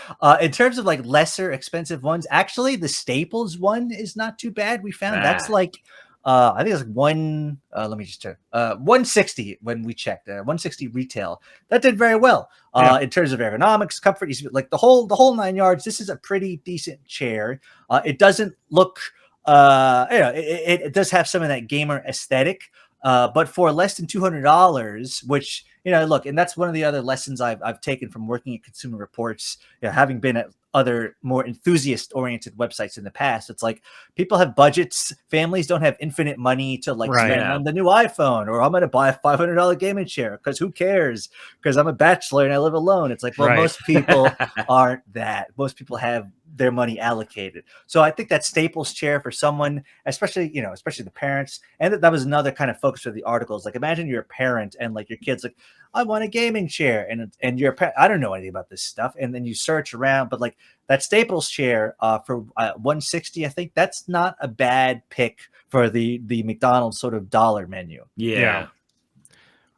In terms of like lesser expensive ones, actually the Staples one is not too bad. We found that's like I think it's like let me just check. 160 when we checked. 160 retail. That did very well. In terms of ergonomics, comfort, like the whole 9 yards. This is a pretty decent chair. It doesn't look it does have some of that gamer aesthetic. But for less than $200, which, look, and that's one of the other lessons I've taken from working at Consumer Reports, having been at other more enthusiast-oriented websites in the past. It's like people have budgets. Families don't have infinite money to spend on the new iPhone, or I'm going to buy a $500 gaming chair because who cares? Because I'm a bachelor and I live alone. It's like, well, most people aren't that. Most people have their money allocated. So I think that Staples chair for someone, especially the parents, and that was another kind of focus of the articles. Like imagine you're a parent and like your kid's like, I want a gaming chair, and you're a parent, I don't know anything about this stuff, and then you search around, but like that Staples chair for 160, I think that's not a bad pick for the McDonald's sort of dollar menu. Yeah.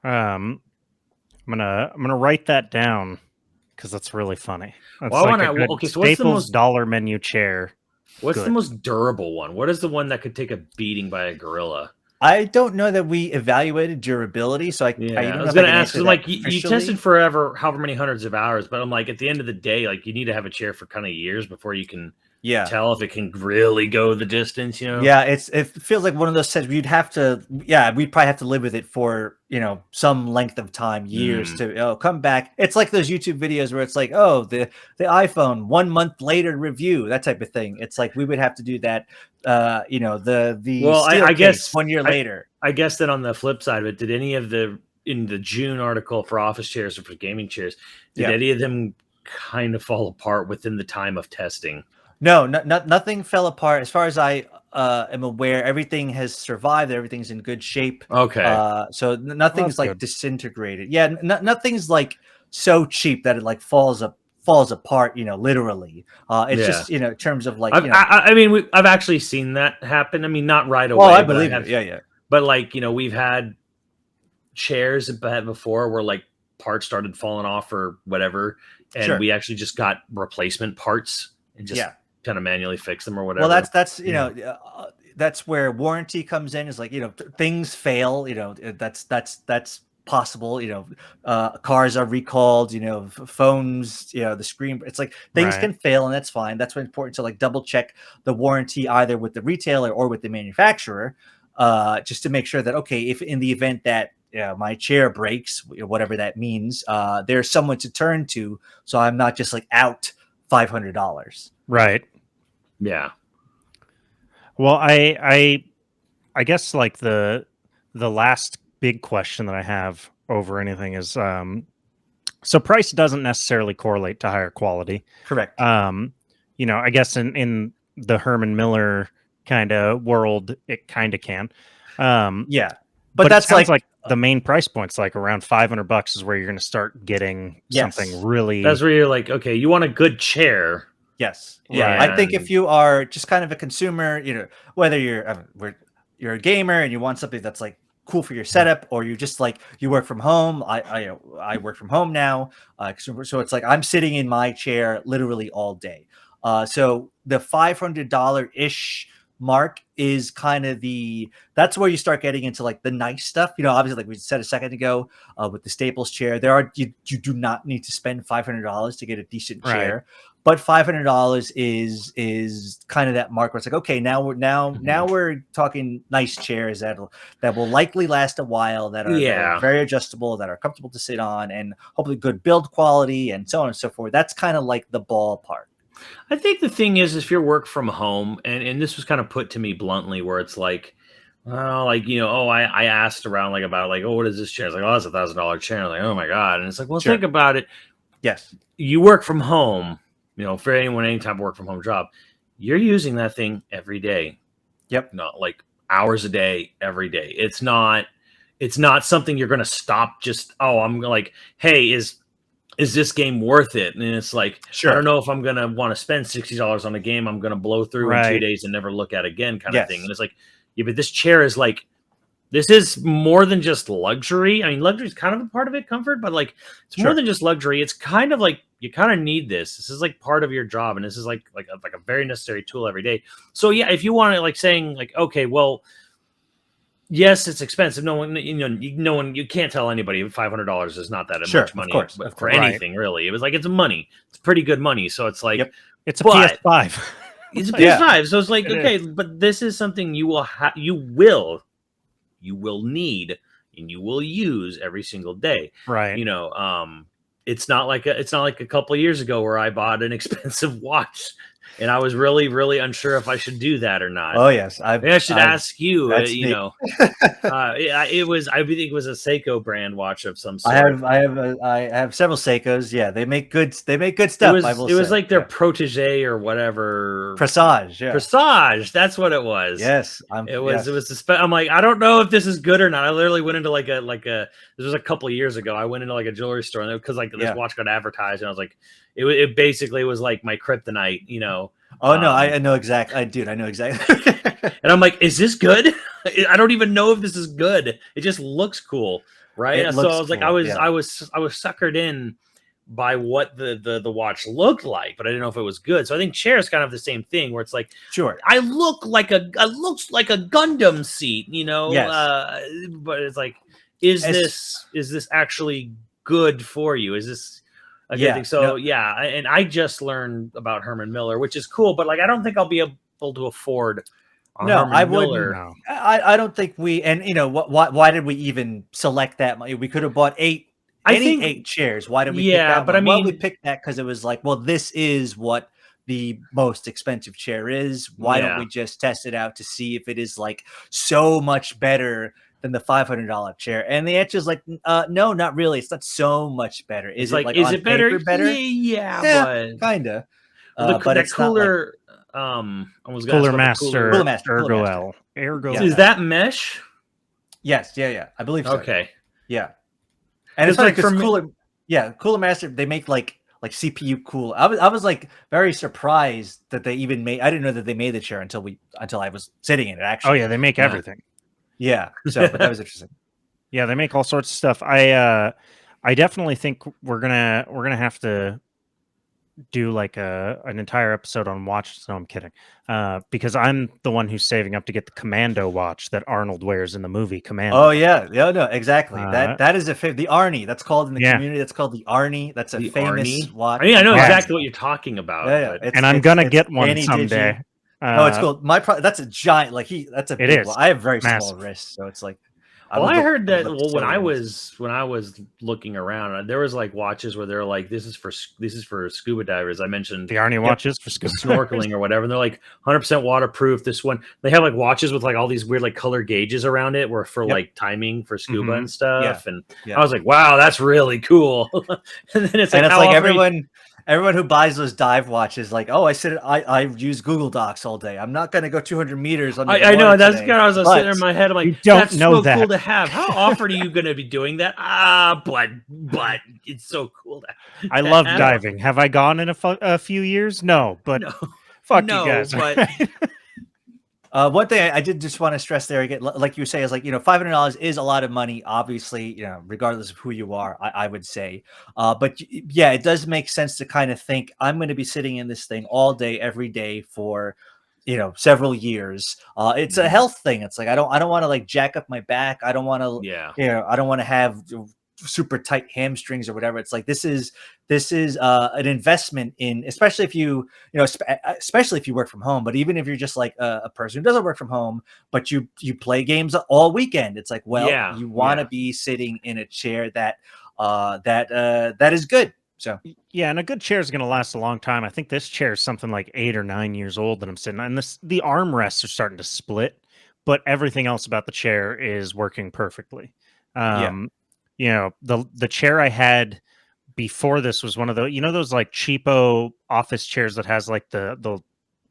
I'm gonna write that down because that's really funny. That's so what's the most dollar menu chair? What's the most durable one? What is the one that could take a beating by a gorilla? I don't know that we evaluated durability, so I was going to ask. Like you tested forever, however many hundreds of hours, but I'm like, at the end of the day, like you need to have a chair for kind of years before you can tell if it can really go the distance. Yeah, it feels like one of those sets we'd probably have to live with it for some length of time, years to come back. It's like those YouTube videos where it's like, oh, the iPhone 1 month later review, that type of thing. It's like we would have to do that. I guess 1 year later. I guess that on the flip side of it, did any of in the June article for office chairs or for gaming chairs, did any of them kind of fall apart within the time of testing? No, nothing fell apart as far as I am aware everything has survived, everything's in good shape. Okay. So nothing's that's like good. disintegrated. Yeah, nothing's like so cheap that it like falls apart, literally. It's Yeah. just, in terms of like, I mean, I've actually seen that happen. I mean, not right well, away, I but I believe have. it. Yeah. But like, we've had chairs before where like parts started falling off or whatever, and Sure. we actually just got replacement parts and just Yeah. kind of manually fix them or Well, whatever. that's where warranty comes in. Is like, things fail. That's possible. Cars are recalled. Phones. The screen. It's like things Right. can fail, and that's fine. That's why it's important to like double check the warranty either with the retailer or with the manufacturer, just to make sure that, okay, if in the event that my chair breaks, whatever that means, there's someone to turn to, so I'm not just like out $500. Right. Yeah. Well, I guess like the last big question that I have over anything is so price doesn't necessarily correlate to higher quality. Correct. I guess in the Herman Miller kind of world, it kind of can. Yeah. But that's it sounds like, like the main price point's like around $500 is where you're going to start getting Yes. something really. That's where you're like, okay, you want a good chair. yes. Yeah. Right. I think if you are just kind of a consumer, whether you're a gamer and you want something that's like cool for your setup, or you just like, you work from home. I work from home now. So it's like, I'm sitting in my chair literally all day. So the $500-ish mark is kind of that's where you start getting into like the nice stuff. Obviously, like we said a second ago, with the Staples chair, you do not need to spend $500 to get a decent Right. chair. But $500 is kind of that mark where it's like, okay, now we're talking nice chairs that will likely last a while, that are very adjustable, that are comfortable to sit on, and hopefully good build quality, and so on and so forth. That's kind of like the ballpark. I think the thing is if you work from home, and this was kind of put to me bluntly, where it's like, well, like, I asked around like about like, oh, what is this chair? It's like, oh, that's $1,000 chair. I'm like, oh my God. And it's like, well, Sure. think about it. Yes. You work from home, for anyone, any type of work from home job, you're using that thing every day. Yep. Not like hours a day, every day. It's not something you're going to stop just, oh, I'm like, hey, is this game worth it? And it's like, Sure. I don't know if I'm going to want to spend $60 on a game I'm going to blow through in 2 days and never look at again kind of thing. And it's like, yeah, but this chair is like, this is more than just luxury. I mean, luxury is kind of a part of it, comfort, but like, it's more than just luxury. It's kind of like, you kind of need this. This is like part of your job. And this is like a very necessary tool every day. So yeah, if you want to like saying like, okay, well, yes, it's expensive. No one, you can't tell anybody $500 is not that much money for anything, really. It was like, it's money. It's pretty good money. So it's like, it's a PS5. It's a PS5. So it's like, okay, but this is something you will need and you will use every single day. Right. It's not like a couple of years ago where I bought an expensive watch and I was really, really unsure if I should do that or not. Oh yes, I should ask you. I think it was a Seiko brand watch of some sort. I have several Seikos. Yeah, they make good stuff. It was like their protege or whatever. Presage. Yeah. Presage. That's what it was. Yes. It was. I'm like, I don't know if this is good or not. I literally went into this was a couple of years ago. I went into like a jewelry store and because like this watch got advertised and I was like, it basically was like my kryptonite, Oh no, I know exactly. I know exactly. And I'm like, is this good? I don't even know if this is good. It just looks cool, right? So I was like, I was suckered in by what the watch looked like, but I didn't know if it was good. So I think chair is kind of the same thing, where it's like, sure, I looks like a Gundam seat, Yes. But it's like, is this actually good for you? Is this a good thing? So and I just learned about Herman Miller, which is cool, but like, I don't think I'll be able to afford. I wouldn't. No. I don't think we. And why did we even select that? We could have bought eight chairs. Why did we? Pick that but one? I mean, we picked that because it was like, well, this is what the most expensive chair is. Why don't we just test it out to see if it is like so much better than the $500 chair? And the answer is like, no, not really. It's not so much better. Is it better? Yeah, but kinda. that cooler. I was Cooler Master, Cooler Master. Ergo L. Ergo Yeah. So is that mesh? Yes, yeah, I believe so. Okay. Yeah, and it's It's funny like because for me- Cooler Master, they make like CPU cool. I was like very surprised that they even made. I didn't know that they made the chair until I was sitting in it. Oh Actually, yeah, they make Yeah. everything. yeah. So, but that was interesting. Yeah, they make all sorts of stuff. I definitely think we're gonna have to do like an entire episode on watches. No, I'm kidding. Because I'm the one who's saving up to get the Commando watch that Arnold wears in the movie Commando. Oh yeah, no, exactly. Uh, That is the Arnie. That's called in the yeah. community. That's called the Arnie. That's a The famous Arnie? watch. I mean, I know Yeah. exactly what you're talking about. Yeah, But And I'm gonna get one Danny someday. Digi. No, it's cool. That's a giant. That's a It big is. one. I have very Massive. small wrists, so it's like. well, I heard that. look Well, when so I nice. was looking around, there was like watches where they're like, this is for scuba divers. I mentioned The Arnie watches for snorkeling or whatever. And they're like 100% waterproof. This one, they have like watches with like all these weird like color gauges around it, where for like timing for scuba Mhm. and stuff. Yeah. And Yeah. I was like, wow, that's really cool. And then it's like, And it's how like often are you- everyone who buys those dive watches, like, oh, I use Google Docs all day. I'm not going to go 200 meters under the I know water that's today, kind of I was but- sitting in my head. I'm like, You don't that's know so that. cool to have. How often are you going to be doing that? But it's so cool. I to love have. diving. Have I gone in a few years? No, but No, fuck no, you guys. but One thing I did just want to stress there again, like you say, is like, $500 is a lot of money, obviously, regardless of who you are, I would say. But yeah, it does make sense to kind of think I'm going to be sitting in this thing all day, every day for, several years. It's a health thing. It's like, I don't want to like jack up my back. I don't want to, yeah, I don't want to have super tight hamstrings or whatever. It's like, this is an investment in, especially if especially if you work from home, but even if you're just like a person who doesn't work from home, but you play games all weekend, it's like, well, Yeah, you want to yeah. be sitting in a chair that is good. So Yeah, and a good chair is going to last a long time. I think this chair is something like 8 or 9 years old that I'm sitting on. And the armrests are starting to split, but everything else about the chair is working perfectly. The chair I had before this was one of those like cheapo office chairs that has like the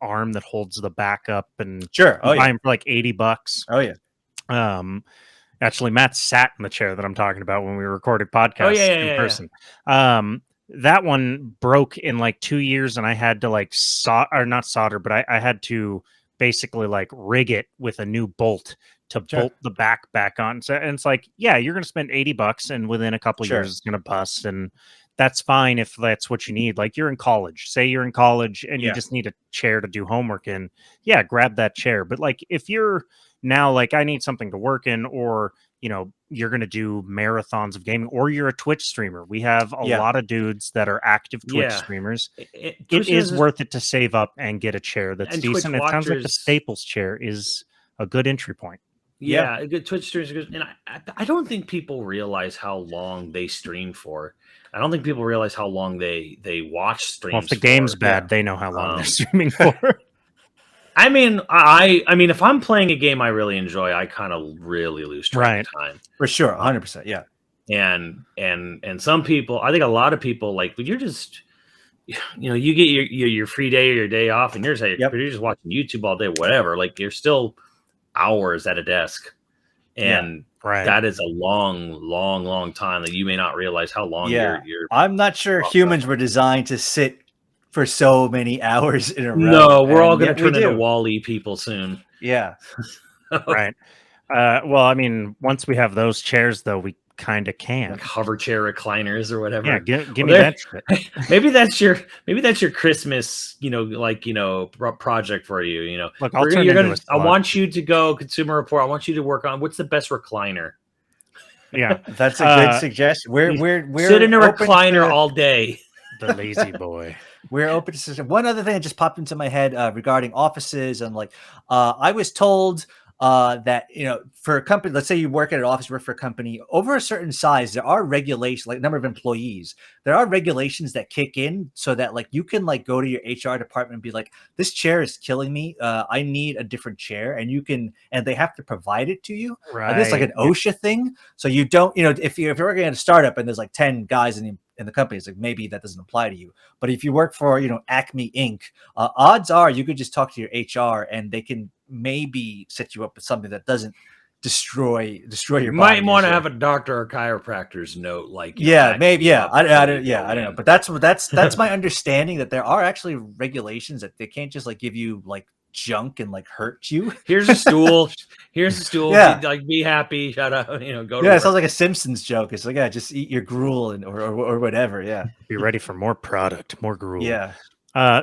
arm that holds the back up, and sure. you buy them for like $80. Oh yeah. Actually, Matt sat in the chair that I'm talking about when we recorded podcasts yeah. person. That one broke in like 2 years, and I had to like not solder, but I had to basically like rig it with a new bolt to bolt the back on. So, and it's like, yeah, you're going to spend $80, and within a couple of years, it's going to bust, and that's fine if that's what you need. Like, you're in college. Say you're in college and you just need a chair to do homework in. Yeah, grab that chair. But like, if you're now like, I need something to work in, or you're going to do marathons of gaming, or you're a Twitch streamer. We have a lot of dudes that are active Twitch streamers. It is worth it to save up and get a chair that's decent. It sounds like the Staples chair is a good entry point. Yeah, a good Twitch streamers, and I don't think people realize how long they stream for. I don't think people realize how long they watch streams. Well, if the game's bad, they know how long they're streaming for. I mean, I mean, if I'm playing a game I really enjoy, I kind of really lose track of time. For sure, 100%. Yeah. And some people, I think a lot of people, like, you're just, you get your free day or your day off, and you're just watching YouTube all day, whatever. Like, you're still hours at a desk, and that is a long time that you may not realize how long you're I'm not sure humans were designed to sit for so many hours in a row. No, we're all going to turn into Wall-E people soon. Yeah. Right. Well, I mean, once we have those chairs, though, we kind of can, like hover chair recliners or whatever. Yeah, give me that shit. maybe that's your Christmas, project for you. Look, I want you to go Consumer Report. I want you to work on what's the best recliner. Yeah, that's a good suggestion. We're sit in a recliner all day. The lazy boy. We're open to system. One other thing that just popped into my head regarding offices, and like, I was told that for a company, let's say you work at an office, work for a company over a certain size, there are regulations, like number of employees, there are regulations that kick in so that like you can like go to your HR department and be like, this chair is killing me, I need a different chair, and they have to provide it to you. Right. It's like an OSHA thing, so you don't, if you're working at a startup and there's like 10 guys in in the company. It's like maybe that doesn't apply to you. But if you work for, Acme Inc., odds are you could just talk to your HR and they can maybe set you up with something that doesn't destroy your You body. might want to have a doctor or chiropractor's note, like Yeah, maybe. backing you Yeah, up I before don't. you Yeah, go I don't know. in. But that's my understanding that there are actually regulations that they can't just like give you like junk and like hurt you. Here's a stool. Here's a stool. Yeah. Be happy. Shut up. Go to Yeah, it work. sounds like a Simpsons joke. It's like, yeah, just eat your gruel and or whatever. Yeah, Be ready for more product, more gruel. yeah.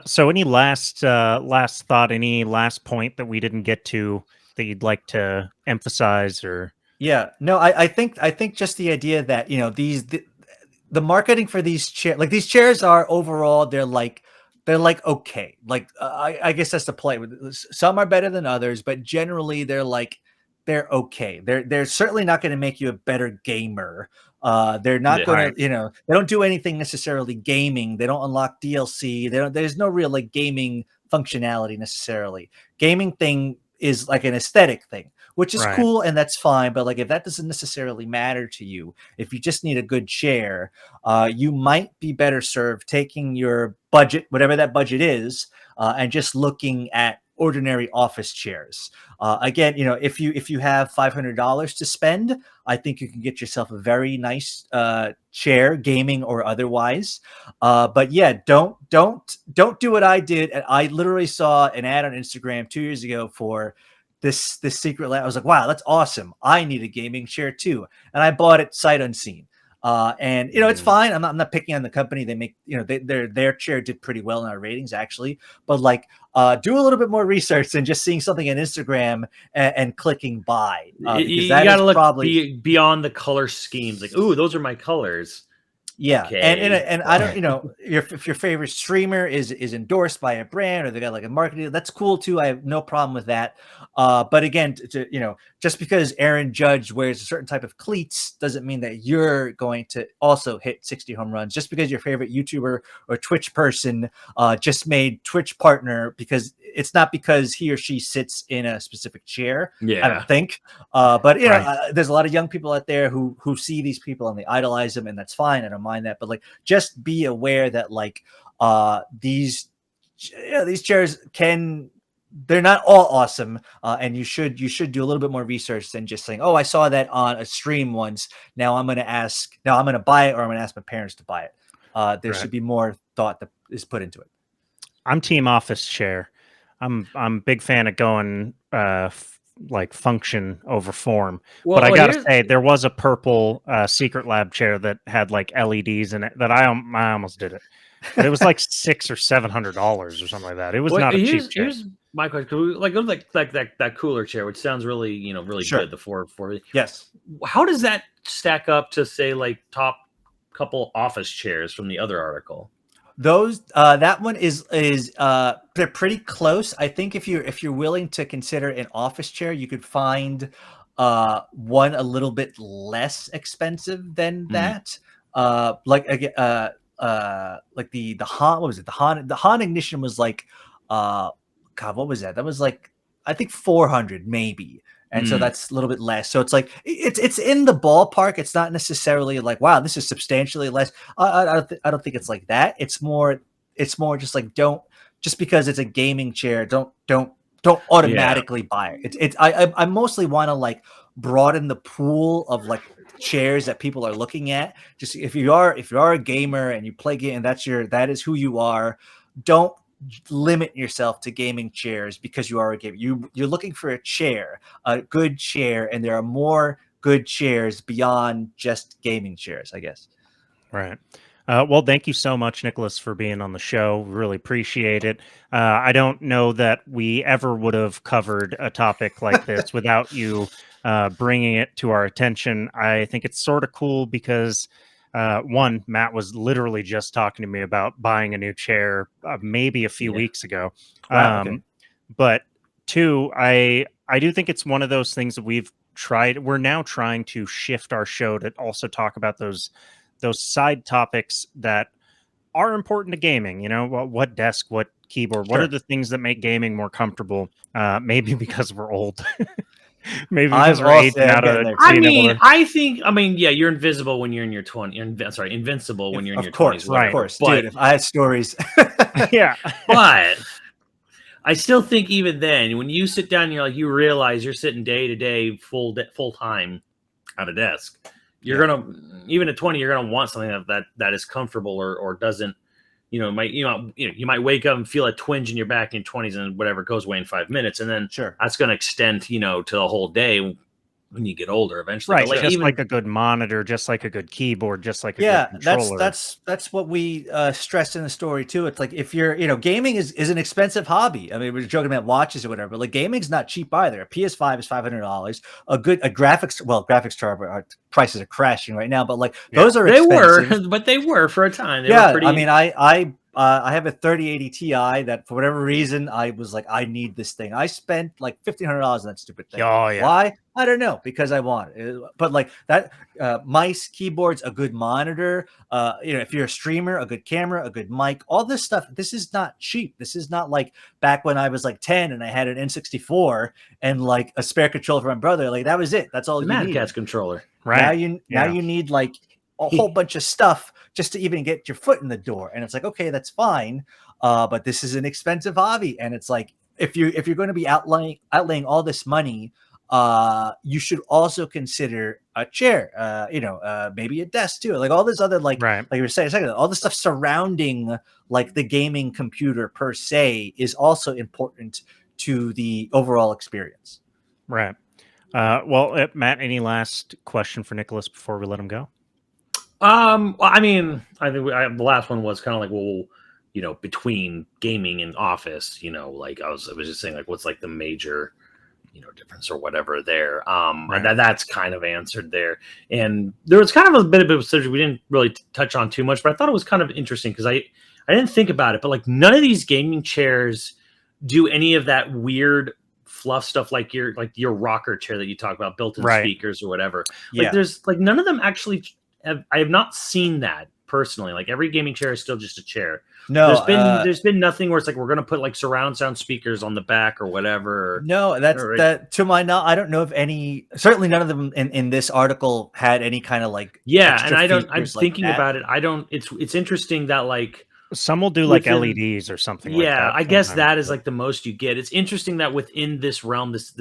So any last thought, any last point that we didn't get to that you'd like to emphasize or? Yeah, no, I think just the idea that the marketing for these these chairs are overall they're like okay, like I guess that's the play. Some are better than others, but generally they're okay. They're certainly not going to make you a better gamer. They're not going Right. to they don't do anything necessarily gaming. They don't unlock DLC. They don't. There's no real like gaming functionality necessarily. Gaming thing is like an aesthetic thing, which is Right. cool and that's fine. But like if that doesn't necessarily matter to you, if you just need a good chair, you might be better served taking your budget, whatever that budget is, and just looking at ordinary office chairs. Again, if you have $500 to spend, I think you can get yourself a very nice chair, gaming or otherwise. But yeah, don't do what I did. And I literally saw an ad on Instagram 2 years ago for this secret lab. I was like, wow, that's awesome. I need a gaming chair too, and I bought it sight unseen. And it's fine. I'm not picking on the company. They make their chair did pretty well in our ratings actually. But like, do a little bit more research than just seeing something on Instagram and clicking buy. Because You that got to is look probably beyond the color schemes. Like, ooh, those are my colors. yeah. Okay. And I don't if your favorite streamer is endorsed by a brand or they got like a marketing, that's cool too. I have no problem with that. But again, just because Aaron Judge wears a certain type of cleats doesn't mean that you're going to also hit 60 home runs. Just because your favorite YouTuber or Twitch person just made Twitch partner, because it's not because he or she sits in a specific chair. Yeah. I don't think. But Right. there's a lot of young people out there who see these people and they idolize them, and that's fine. I don't mind that. But like, just be aware that like these chairs they're not all awesome, and you should do a little bit more research than just saying, oh, I saw that on a stream once, now I'm going to buy it, or I'm going to ask my parents to buy it. There Right. should be more thought that is put into it. I'm team office chair. I'm a big fan of going like function over form. But I gotta say, there was a purple secret lab chair that had like LEDs in it that I almost did it. But it was like $600 or $700 or something like that. It was not a cheap chair. Here's my question. Like, that cooler chair, which sounds really, really Sure. good. The 440. Yes. How does that stack up to say like top couple office chairs from the other article? Those that one is they're pretty close. I think if you're willing to consider an office chair, you could find one a little bit less expensive than that. Like again, like the Han, what was it? The Han Ignition was like God, what was that? That was like, I think 400 maybe. And so that's a little bit less. So it's like it's in the ballpark. It's not necessarily like, wow, this is substantially less. I don't think it's like that. It's more just like, just because it's a gaming chair, don't automatically buy it. I mostly want to like broaden the pool of like chairs that people are looking at. Just if you are a gamer and you play game and that is who you are, don't limit yourself to gaming chairs because you are a gamer. You're looking for a good chair, and there are more good chairs beyond just gaming chairs, I guess. Right. Well, thank you so much, Nicholas, for being on the show. Really appreciate it. I don't know that we ever would have covered a topic like this without you bringing it to our attention. I think it's sort of cool because one, Matt was literally just talking to me about buying a new chair maybe a few weeks ago. Wow, okay. But two, I do think it's one of those things that we're now trying to shift our show to also talk about those side topics that are important to gaming. What desk, what keyboard, what are the things that make gaming more comfortable? Maybe because we're old. Maybe I'm because we're also aging out getting of there. I mean, yeah, you're invisible when you're in your 20s. Sorry, invincible when you're in your 20s, Of whatever. course, But dude. If I had stories, Yeah. but I still think even then, when you sit down, and you're like, you realize you're sitting day to day, full time at a desk. You're gonna, even at 20, you're gonna want something that is comfortable or doesn't, you might wake up and feel a twinge in your back in your 20s, and whatever goes away in 5 minutes, and then sure. that's gonna extend, to the whole day when you get older eventually. Right. But like Just even like a good monitor, just like a good keyboard, just like a good Yeah, controller. that's what we stressed in the story too. It's like if you're, gaming is an expensive hobby. I mean, we're joking about watches or whatever, but like gaming's not cheap either. A PS5 is $500. A graphics card prices are crashing right now, but like those are they expensive. were, but they were for a time. They were pretty. I mean, I have a 3080 Ti that for whatever reason I was like, I need this thing. I spent like $1,500 on that stupid thing. Oh, yeah. Why? I don't know, because I want it. But like that, mice, keyboards, a good monitor. If you're a streamer, a good camera, a good mic, all this stuff. This is not cheap. This is not like back when I was like 10 and I had an N64 and like a spare controller for my brother. Like that was it. That's all the you Mad needed. Catz controller. Right. Now you need like a whole bunch of stuff just to even get your foot in the door. And it's like, okay, that's fine. But this is an expensive hobby. And it's like, if you're going to be outlaying all this money, you should also consider a chair, maybe a desk too. Like all this other, like you were saying a second ago, all the stuff surrounding like the gaming computer per se is also important to the overall experience. Right. Well, Matt, any last question for Nicholas before we let him go? Well, I mean, I think the last one was kind of like, well, between gaming and office, like I was just saying, like, what's like the major, difference or whatever there. That's kind of answered there. And there was kind of a bit of a surgery we didn't really touch on too much, but I thought it was kind of interesting because I didn't think about it, but like none of these gaming chairs do any of that weird fluff stuff like your rocker chair that you talk about, built-in speakers or whatever. Yeah. Like there's like none of them actually I have not seen that personally. Like every gaming chair is still just a chair. No, there's been nothing where it's like we're gonna put like surround sound speakers on the back or whatever. No, that to my knowledge, I don't know if any. Certainly, none of them in this article had any kind of like. Yeah, and I don't. I'm like thinking that. about it. I don't. It's interesting that like some will do like LEDs or something. Yeah, like that I guess that is like the most you get. It's interesting that within this realm, this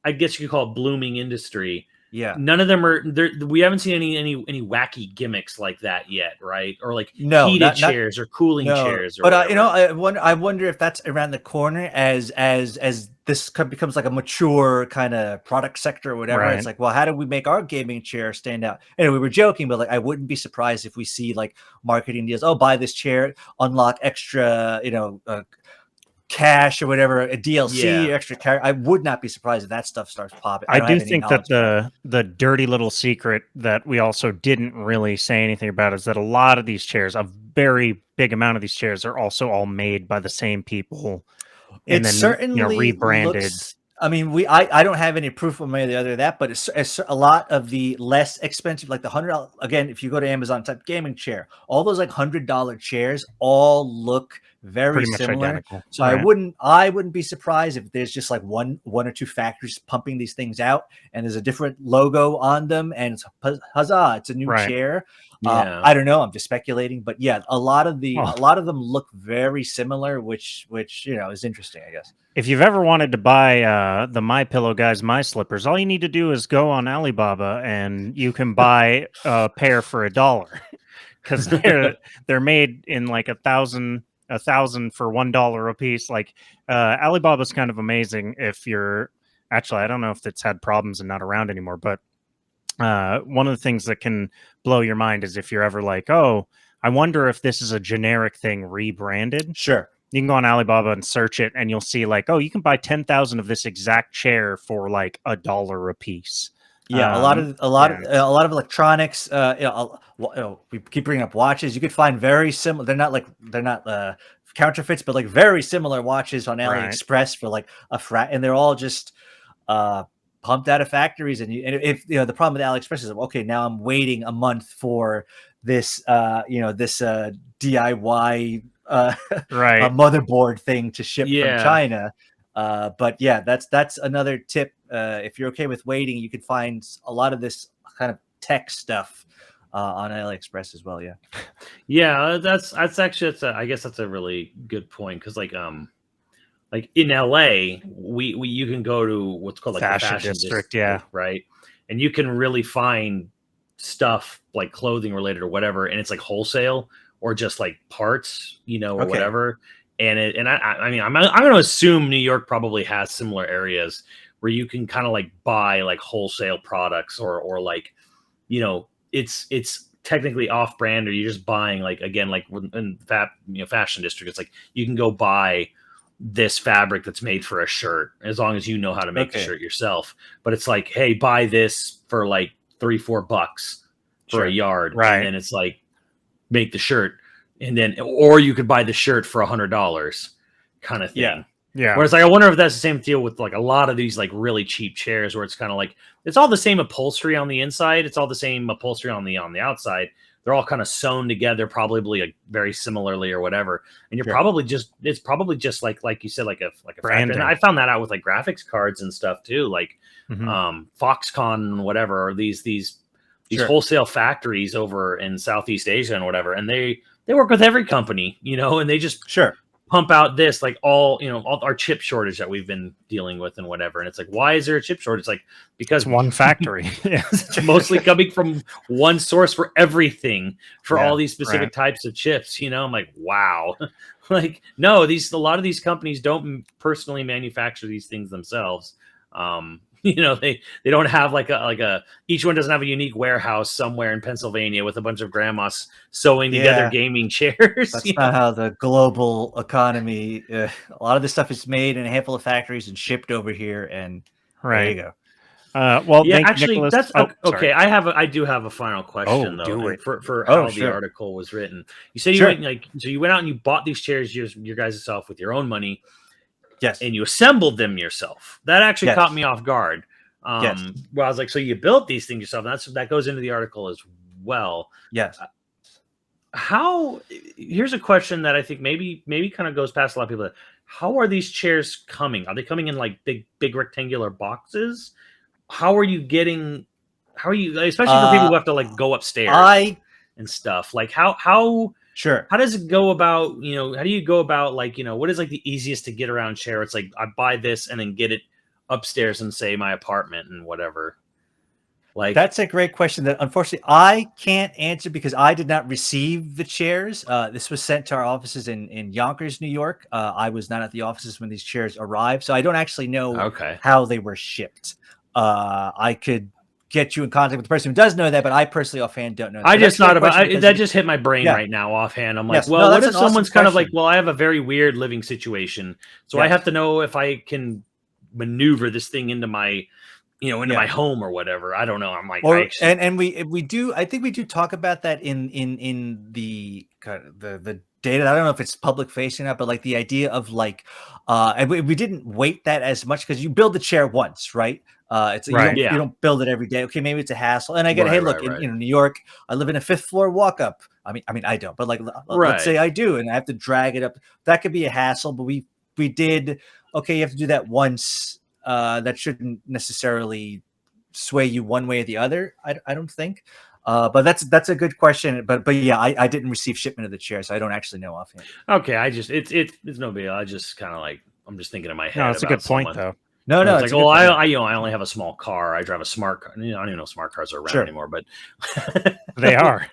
I guess you could call it blooming industry. Yeah, none of them are there. We haven't seen any wacky gimmicks like that yet, right? Or like heated chairs or cooling chairs. Or but I wonder if that's around the corner as this becomes like a mature kind of product sector or whatever. It's like, well, how do we make our gaming chair stand out? Anyway, we were joking, but like I wouldn't be surprised if we see like marketing deals. Oh, buy this chair, unlock extra, cash or whatever, a DLC, extra character. I would not be surprised if that stuff starts popping. I do think that the dirty little secret that we also didn't really say anything about is that a lot of these chairs, a very big amount of these chairs, are also all made by the same people. And then certainly rebranded. I mean, I don't have any proof one way or the other of that, but it's a lot of the less expensive, like the $100. Again, if you go to Amazon, type gaming chair, all those like $100 chairs all look very similar. So I wouldn't be surprised if there's just like one or two factories pumping these things out, and there's a different logo on them, and it's huzzah, it's a new chair. I don't know. I'm just speculating, but yeah, a lot of them look very similar, which is interesting, I guess. If you've ever wanted to buy the My Pillow guys My Slippers, all you need to do is go on Alibaba and you can buy a pair for $1 because they're made in like 1,000 for $1 a piece. Like Alibaba's kind of amazing. If you're actually, I don't know if it's had problems and not around anymore, but one of the things that can blow your mind is if you're ever like, oh, I wonder if this is a generic thing rebranded. Sure. You can go on Alibaba and search it, and you'll see like, oh, you can buy 10,000 of this exact chair for like $1 a piece. Yeah, a lot of electronics. We keep bringing up watches. You could find very similar. They're not counterfeits, but like very similar watches on AliExpress for like a and they're all just pumped out of factories. And if the problem with AliExpress is, okay, now I'm waiting a month for this DIY a motherboard thing to ship from China. But yeah, that's another tip. If you're okay with waiting, you can find a lot of this kind of tech stuff on AliExpress as well. Yeah. Yeah, that's actually I guess that's a really good point because like in LA, we you can go to what's called like the Fashion fashion district, yeah. right? And you can really find stuff like clothing related or whatever, and it's like wholesale or just like parts, or Okay. whatever. I mean, I'm going to assume New York probably has similar areas where you can kind of like buy like wholesale products or like, it's technically off brand, or you're just buying like, again, like in fashion district, it's like you can go buy this fabric that's made for a shirt as long as you know how to make the Okay. shirt yourself. But it's like, hey, buy this for like $3-4 for Sure. a yard, Right. and then it's like make the shirt, and then or you could buy the shirt for $100 kind of thing. Yeah. Yeah. Whereas like I wonder if that's the same deal with like a lot of these like really cheap chairs where it's kind of like it's all the same upholstery on the inside, it's all the same upholstery on the outside. They're all kind of sewn together, probably like very similarly or whatever. And you're Sure. probably just it's probably just like you said, like a factory. Branding. And I found that out with like graphics cards and stuff too, like Mhm. Foxconn and whatever, or these Sure. wholesale factories over in Southeast Asia and whatever, and they work with every company, and they just Sure. pump out this like all our chip shortage that we've been dealing with and whatever. And it's like, why is there a chip shortage? It's like because It's one factory. Yeah. it's mostly coming from one source for everything for Yeah, all these specific right. types of chips. I'm like, wow. Like, no, a lot of these companies don't personally manufacture these things themselves. They don't have like a each one doesn't have a unique warehouse somewhere in Pennsylvania with a bunch of grandmas sewing together Yeah. gaming chairs. That's not how the global economy. A lot of this stuff is made in a handful of factories and shipped over here, and there you Right. go. Well, Yeah, thank you, actually, Nicholas. that's Oh, okay. sorry. I do have a final question though, do and it. for Oh, how the sure. article was written. You said you Sure. went out and you bought these chairs your guys' self with your own money, Yes. and you assembled them yourself. That actually Yes. caught me off guard. Yes. Well, I was like, so you built these things yourself, and that goes into the article as well. Yes. Here's a question that I think maybe kind of goes past a lot of people. How are these chairs coming? Are they coming in like big rectangular boxes? How are you, especially for people who have to like go upstairs and stuff, like how Sure. does it go about, how do you go about like, what is like the easiest to get around chair? It's like I buy this and then get it upstairs in, say, my apartment and whatever. Like, That's a great question that unfortunately I can't answer because I did not receive the chairs. This was sent to our offices in Yonkers, New York. I was not at the offices when these chairs arrived, so I don't actually know okay. how they were shipped. I could get you in contact with the person who does know that, but I personally offhand don't know that. I But just that's a thought great about question because that. Just hit my brain Yeah. right now offhand. I'm like, Yes. well, No, what that's if an awesome someone's kind of like, question. well, I have a very weird living situation, so I Yes. have to know if I can maneuver this thing into my, into Yeah. my home or whatever. I don't know. I'm like, Or I actually, and we do, I think we do talk about that in the kind of the data. I don't know if it's public facing or not, but like the idea of like and we didn't weight that as much because you build the chair once, right? It's Right. Yeah. you don't build it every day. Okay, maybe it's a hassle. And I get, hey, Right, look, right, right. in New York, I live in a 5th floor walk up. I mean I don't, but like let's say Right. I do, and I have to drag it up. That could be a hassle, but we did okay, you have to do that once. That shouldn't necessarily sway you one way or the other. I don't think. But that's a good question. But yeah, I didn't receive shipment of the chair, so I don't actually know offhand. Okay. I just, it's no big deal. I just kind of like, I'm just thinking in my head. No, it's a about good point, someone. though. No, And no, it's it's like, a good well, point. I only have a small car. I drive a smart car. I don't even know if smart cars are around Sure. anymore, but They are.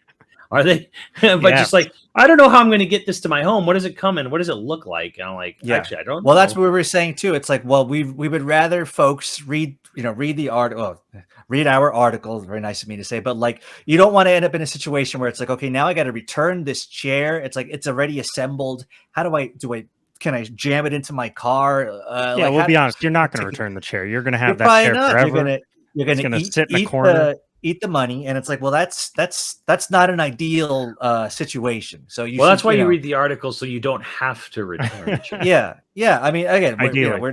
Are they? But Yeah. just like, I don't know how I'm going to get this to my home. What does it come in? What does it look like? And I'm like, Yeah. actually, I don't Well, know. that's what we were saying too. It's like, well, we would rather folks read the article, read our articles. Very nice of me to say, but like, you don't want to end up in a situation where it's like, okay, now I got to return this chair. It's like it's already assembled. How do I can I jam it into my car? Yeah, Like, we'll how be do- honest. You're not going to take it- return the chair. You're going to You're have that probably chair not. forever. You're It's gonna gonna sit in a corner. eat the money, and it's like, well, that's not an ideal situation. So you Well, that's should, why you you know, read the article so you don't have to return the check. yeah. I mean, again, Ideally. we're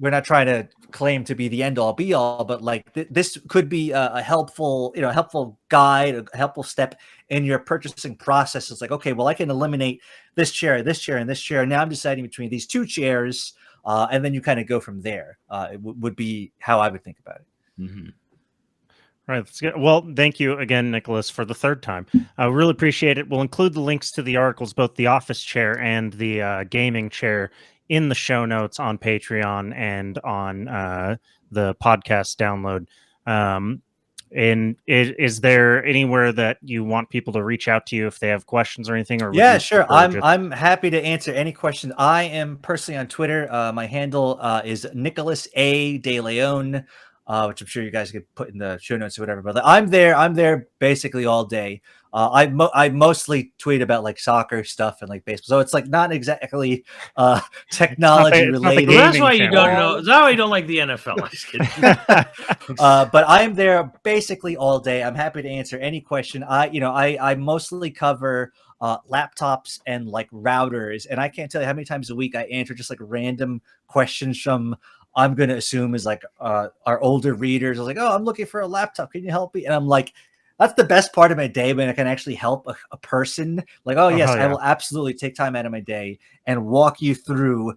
not trying to claim to be the end all be all, but like this could be a helpful, helpful guide, a helpful step in your purchasing process. It's like, okay, well, I can eliminate this chair, and this chair. Now I'm deciding between these two chairs. and then you kind of go from there. Would be how I would think about it. Mm-hmm. Right. That's good. Well, thank you again, Nicholas, for the third time. I really appreciate it. We'll include the links to the articles, both the office chair and the gaming chair, in the show notes on Patreon and on the podcast download. And is there anywhere that you want people to reach out to you if they have questions or anything? Or would Yeah, you sure. prefer just... I'm happy to answer any question. I am personally on Twitter. My handle is Nicholas A. De Leon, which I'm sure you guys could put in the show notes or whatever. But I'm there. I'm there basically all day. I mostly tweet about like soccer stuff and like baseball, so it's like not exactly technology it's not the related. Well, that's gaming why you channel. don't know. That's why you don't like the NFL. I'm just kidding. But I'm there basically all day. I'm happy to answer any question. I mostly cover laptops and like routers, and I can't tell you how many times a week I answer just like random questions from, I'm going to assume is like our older readers. I was like, oh, I'm looking for a laptop. Can you help me? And I'm like, that's the best part of my day, when I can actually help a person. Like, oh yes, I will absolutely take time out of my day and walk you through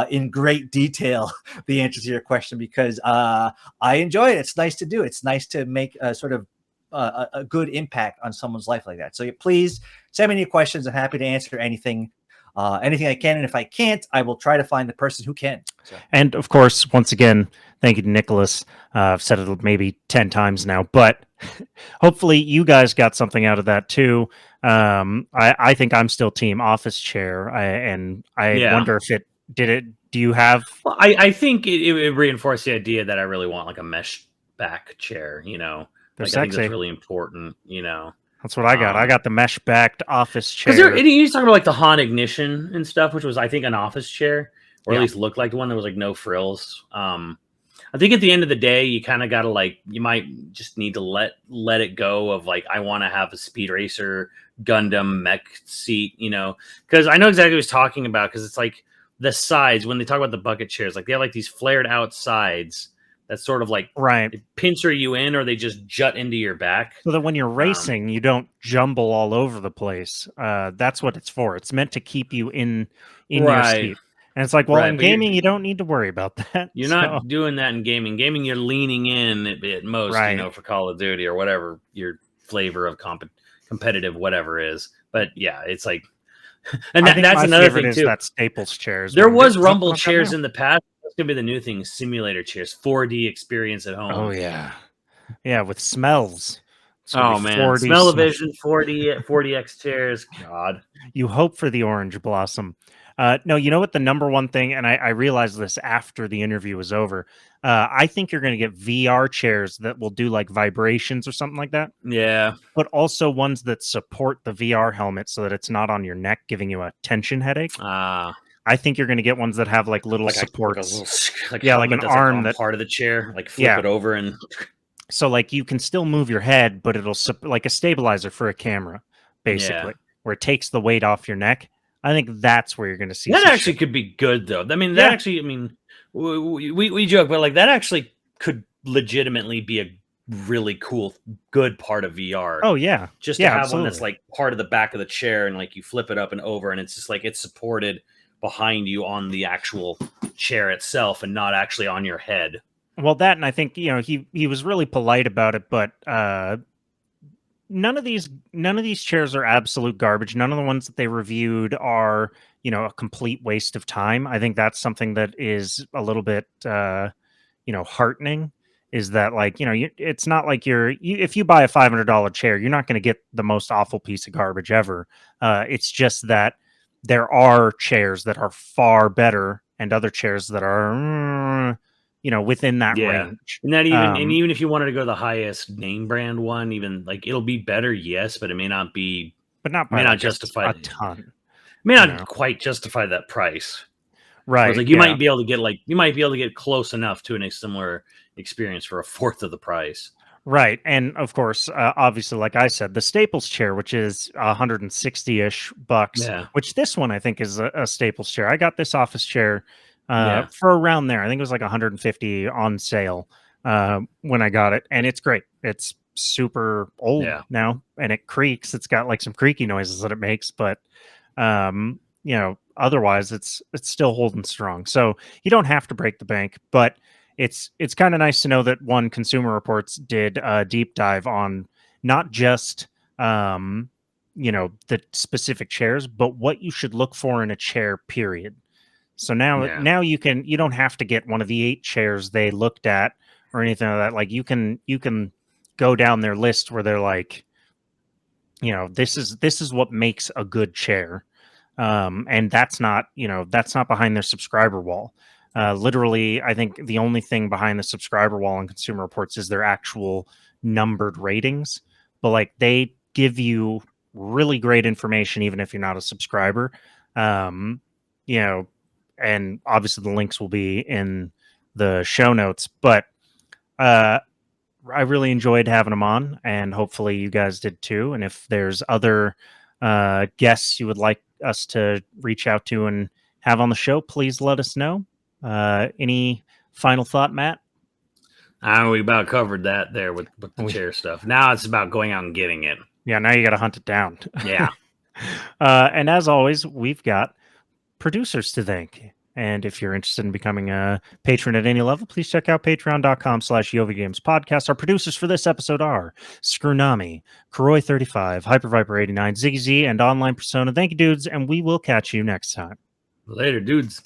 in great detail the answer to your question, because I enjoy it. It's nice to do. It's nice to make a sort of a good impact on someone's life like that. So please send me any questions. I'm happy to answer anything I can. And if I can't, I will try to find the person who can. So. And of course, once again, thank you to Nicholas. I've said it maybe 10 times now, but hopefully you guys got something out of that too. I think I'm still team office chair. I wonder if it did it. Do you have? Well, I think it reinforced the idea that I really want like a mesh back chair, They're like sexy. I think that's really important, That's what I got. I got the mesh backed office chair. Because you talk about like the Han Ignition and stuff, which was I think an office chair, or at least looked like one that was like no frills. I think at the end of the day, you kind of got to like, you might just need to let it go of like, I want to have a Speed Racer Gundam mech seat, because I know exactly what he's talking about. Because it's like the sides, when they talk about the bucket chairs, like they have like these flared out sides that sort of like pincer you in, or they just jut into your back. So that when you're racing, you don't jumble all over the place. That's what it's for. It's meant to keep you in your seat. And it's like, well, in gaming, you don't need to worry about that. You're not doing that in gaming. Gaming, you're leaning in at most, for Call of Duty or whatever your flavor of competitive whatever is. But yeah, it's like, and that's another thing too. That Staples chairs. There was Rumble chairs in the past. That's gonna be the new thing: simulator chairs, 4D experience at home. Oh yeah, with smells. Oh man, Smell-O-Vision 40X chairs. God, you hope for the orange blossom. No, you know what? The number one thing, and I realized this after the interview was over. I think you're going to get VR chairs that will do like vibrations or something like that. Yeah, but also ones that support the VR helmet so that it's not on your neck, giving you a tension headache. I think you're going to get ones that have like little supports. Like an arm like that part of the chair, like flip it over and. So like you can still move your head, but it'll like a stabilizer for a camera, basically, where it takes the weight off your neck. I think that's where you're going to see that. Actually, could be good though. I mean, that actually, I mean, we joke, but like that actually could legitimately be a really cool, good part of VR. Oh yeah, just to have one that's like part of the back of the chair, and like you flip it up and over, and it's just like it's supported behind you on the actual chair itself, and not actually on your head. Well, that, and I think he was really polite about it, but none of these chairs are absolute garbage. None of the ones that they reviewed are a complete waste of time. I think that's something that is a little bit heartening. Is that like it's not like if you buy a $500 chair, you're not going to get the most awful piece of garbage ever. It's just that there are chairs that are far better, and other chairs that are within that range. And that even if you wanted to go the highest name brand one, even like it'll be better, yes, but it may not be, justify a ton. May not quite justify that price. Right. It's like you might be able to get close enough to a similar experience for a fourth of the price. Right. And of course, obviously, like I said, the Staples chair, which is $160-ish, which this one I think is a Staples chair. I got this office chair for around there. I think it was like $150 on sale when I got it, and it's great. It's super old now, and it creaks. It's got like some creaky noises that it makes, but otherwise it's still holding strong. So you don't have to break the bank, but it's kind of nice to know that one Consumer Reports did a deep dive on not just the specific chairs, but what you should look for in a chair, period. So now you don't have to get one of the 8 chairs they looked at or anything like that. Like you can go down their list where they're like, this is what makes a good chair. And that's not behind their subscriber wall. Literally, I think the only thing behind the subscriber wall on Consumer Reports is their actual numbered ratings. But like they give you really great information, even if you're not a subscriber. And obviously the links will be in the show notes. But I really enjoyed having them on, and hopefully you guys did too. And if there's other guests you would like us to reach out to and have on the show, please let us know. Any final thought, Matt? We about covered that there with the chair stuff. Now it's about going out and getting it. Yeah, now you got to hunt it down. Yeah. And as always, we've got producers to thank. And if you're interested in becoming a patron at any level, please check out patreon.com/YoVideogames podcast. Our producers for this episode are Scrunami, Kuroi35, HyperViper89, Ziggy Z, and Online Persona. Thank you, dudes, and we will catch you next time. Later, dudes.